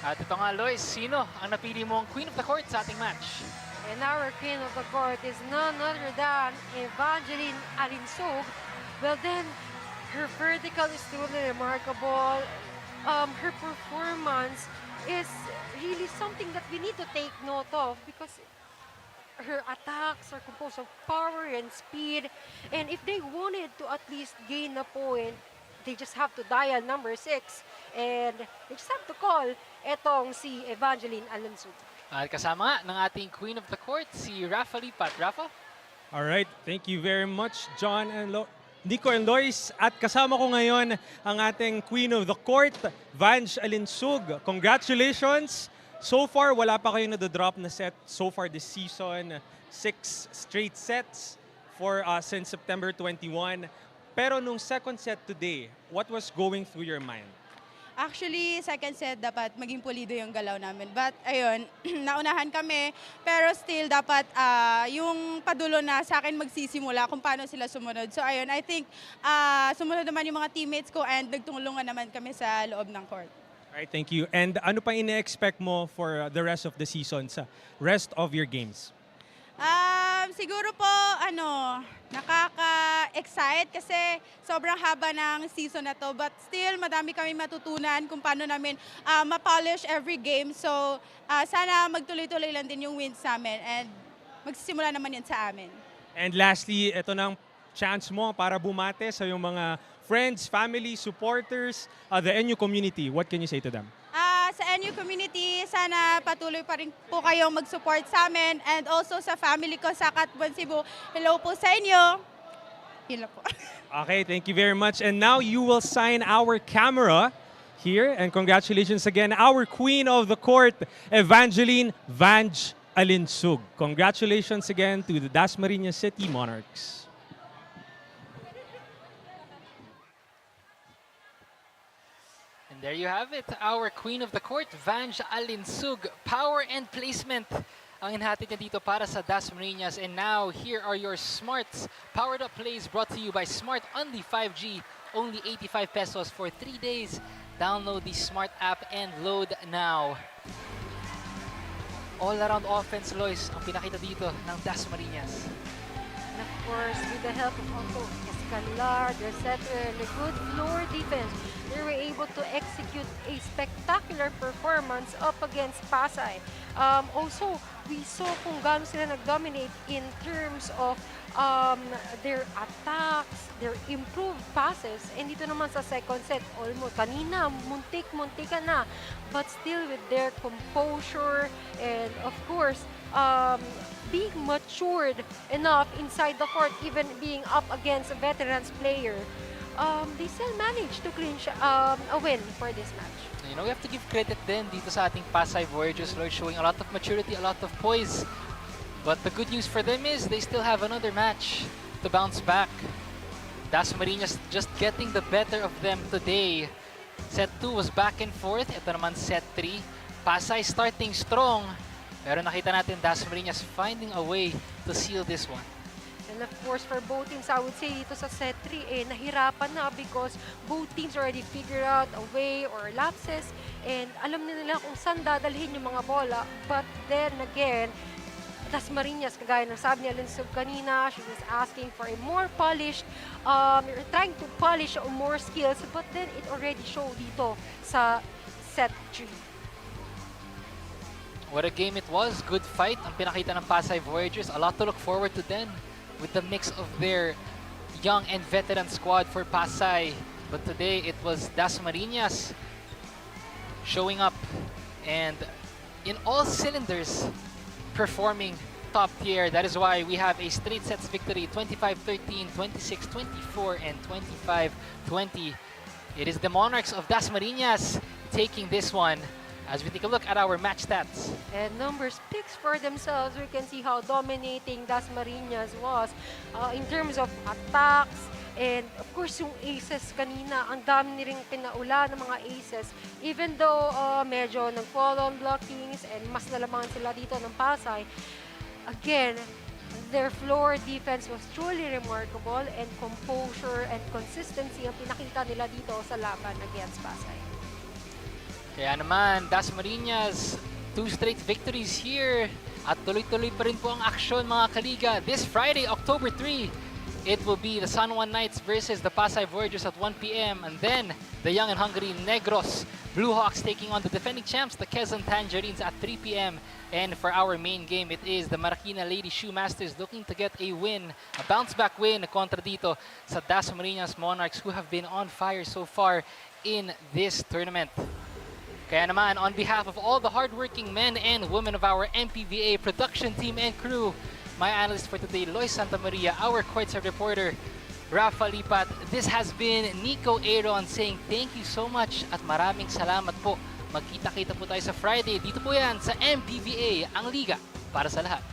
At ito nga, Lois, sino ang napili mong Queen of the Court sa ating match? And our Queen of the Court is none other than Evangeline Alinsog. Well then, her vertical is truly remarkable. Her performance is really something that we need to take note of because her attacks are composed of power and speed. And if they wanted to at least gain a point, they just have to dial number 6. And they just have to call etong si Evangeline Alinsog. At kasama nga ng ating Queen of the Court, si Rafa Lipat. Rafa? All right, thank you very much, John and Nico and Lois. At kasama ko ngayon ang ating Queen of the Court, Vange Alinsug. Congratulations! So far, wala pa kayong nadodrop na set so far this season. 6 straight sets since September 21. Pero nung second set today, what was going through your mind? Actually, second set, dapat maging pulido yung galaw namin. But, ayun, naunahan kami. Pero still, dapat yung padulo na sa akin magsisimula kung paano sila sumunod. So, ayun, I think sumunod naman yung mga teammates ko and nagtulungan naman kami sa loob ng court. Alright, thank you. And ano pa ine-expect mo for the rest of the season sa rest of your games? Siguro po, nakaka-excite kasi sobrang haba ng season na to. But still, madami kami matutunan kung paano namin ma-polish every game. So, sana magtuloy-tuloy lang din yung wins namin and magsisimula naman yun sa amin. And lastly, ito ng chance mo para bumate sa yung mga friends, family, supporters, the NU community. What can you say to them? Sa NU community, sana patuloy pa rin po kayong mag-support sa amin and also sa family ko sa Katbuan, Cebu. Hello po sa inyo. Hello po. Okay, thank you very much. And now you will sign our camera here. And congratulations again, our queen of the court, Evangeline Vange Alinsug. Congratulations again to the Dasmariñas City Monarchs. There you have it, our queen of the court, Vange Alinsug. Power and placement ang inhatid niya dito para sa Dasmariñas. And now, here are your Smarts Powered Up Plays brought to you by Smart Only 5G. Only 85 pesos for 3 days. Download the Smart app and load now. All-around offense, Lois, ang pinakita dito ng Dasmariñas. And of course, with the help of also Escalar, their setter, and a good floor defense, they were able to execute a spectacular performance up against Pasay. Also, we saw kung gaano sila nag-dominate in terms of their attacks, their improved passes. And dito naman sa second set, almost kanina, muntik-muntika na. But still with their composure and of course, being matured enough inside the court, even being up against a veterans player, they still managed to clinch a win for this match. You know, we have to give credit din dito sa ating Pasay Voyagers, Lord, showing a lot of maturity, a lot of poise. But the good news for them is they still have another match to bounce back. Dasmariñas just getting the better of them today. Set 2 was back and forth. Ito naman set 3. Pasay starting strong. Pero nakita natin Dasmariñas finding a way to seal this one. And of course, for both teams, I would say dito sa set 3, nahirapan na because both teams already figured out a way or lapses and alam na nila kung saan dadalhin yung mga bola. But then again, Dasmariñas, kagaya ng sabi ni Alinsug kanina, she was asking for a more polished, trying to polish more skills, but then it already showed dito sa set 3. What a game it was. Good fight ang pinakita ng Pasay Voyagers. A lot to look forward to then with the mix of their young and veteran squad for Pasay. But today it was Dasmariñas showing up and in all cylinders performing top tier. That is why we have a straight sets victory, 25-13, 26-24, and 25-20. It is the Monarchs of Dasmariñas taking this one. As we take a look at our match stats. And numbers speaks for themselves. We can see how dominating Dasmariñas was in terms of attacks. And of course, yung aces kanina, ang dami ring pinaula ng mga aces. Even though medyo nag-fall on blockings and mas nalamangan sila dito ng Pasay, again, their floor defense was truly remarkable and composure and consistency ang pinakita nila dito sa laban against Pasay. Kaya naman, Dasmariñas, 2 straight victories here. At tuloy-tuloy pa rin po ang aksyon mga kaliga. This Friday, October 3, it will be the San Juan Knights versus the Pasay Voyagers at 1 p.m. And then, the young and hungry Negros Blue Hawks taking on the defending champs, the Quezon Tangerines at 3 p.m. And for our main game, it is the Marikina Lady Shoemasters looking to get a win, a bounce-back win kontra dito sa Dasmariñas Monarchs who have been on fire so far in this tournament. Kaya naman, on behalf of all the hardworking men and women of our MPVA production team and crew, my analyst for today, Lois Santa Maria, our courtside reporter, Rafa Lipat, this has been Nico Aaron saying thank you so much at maraming salamat po. Magkita-kita po tayo sa Friday. Dito po yan sa MPVA, ang liga para sa lahat.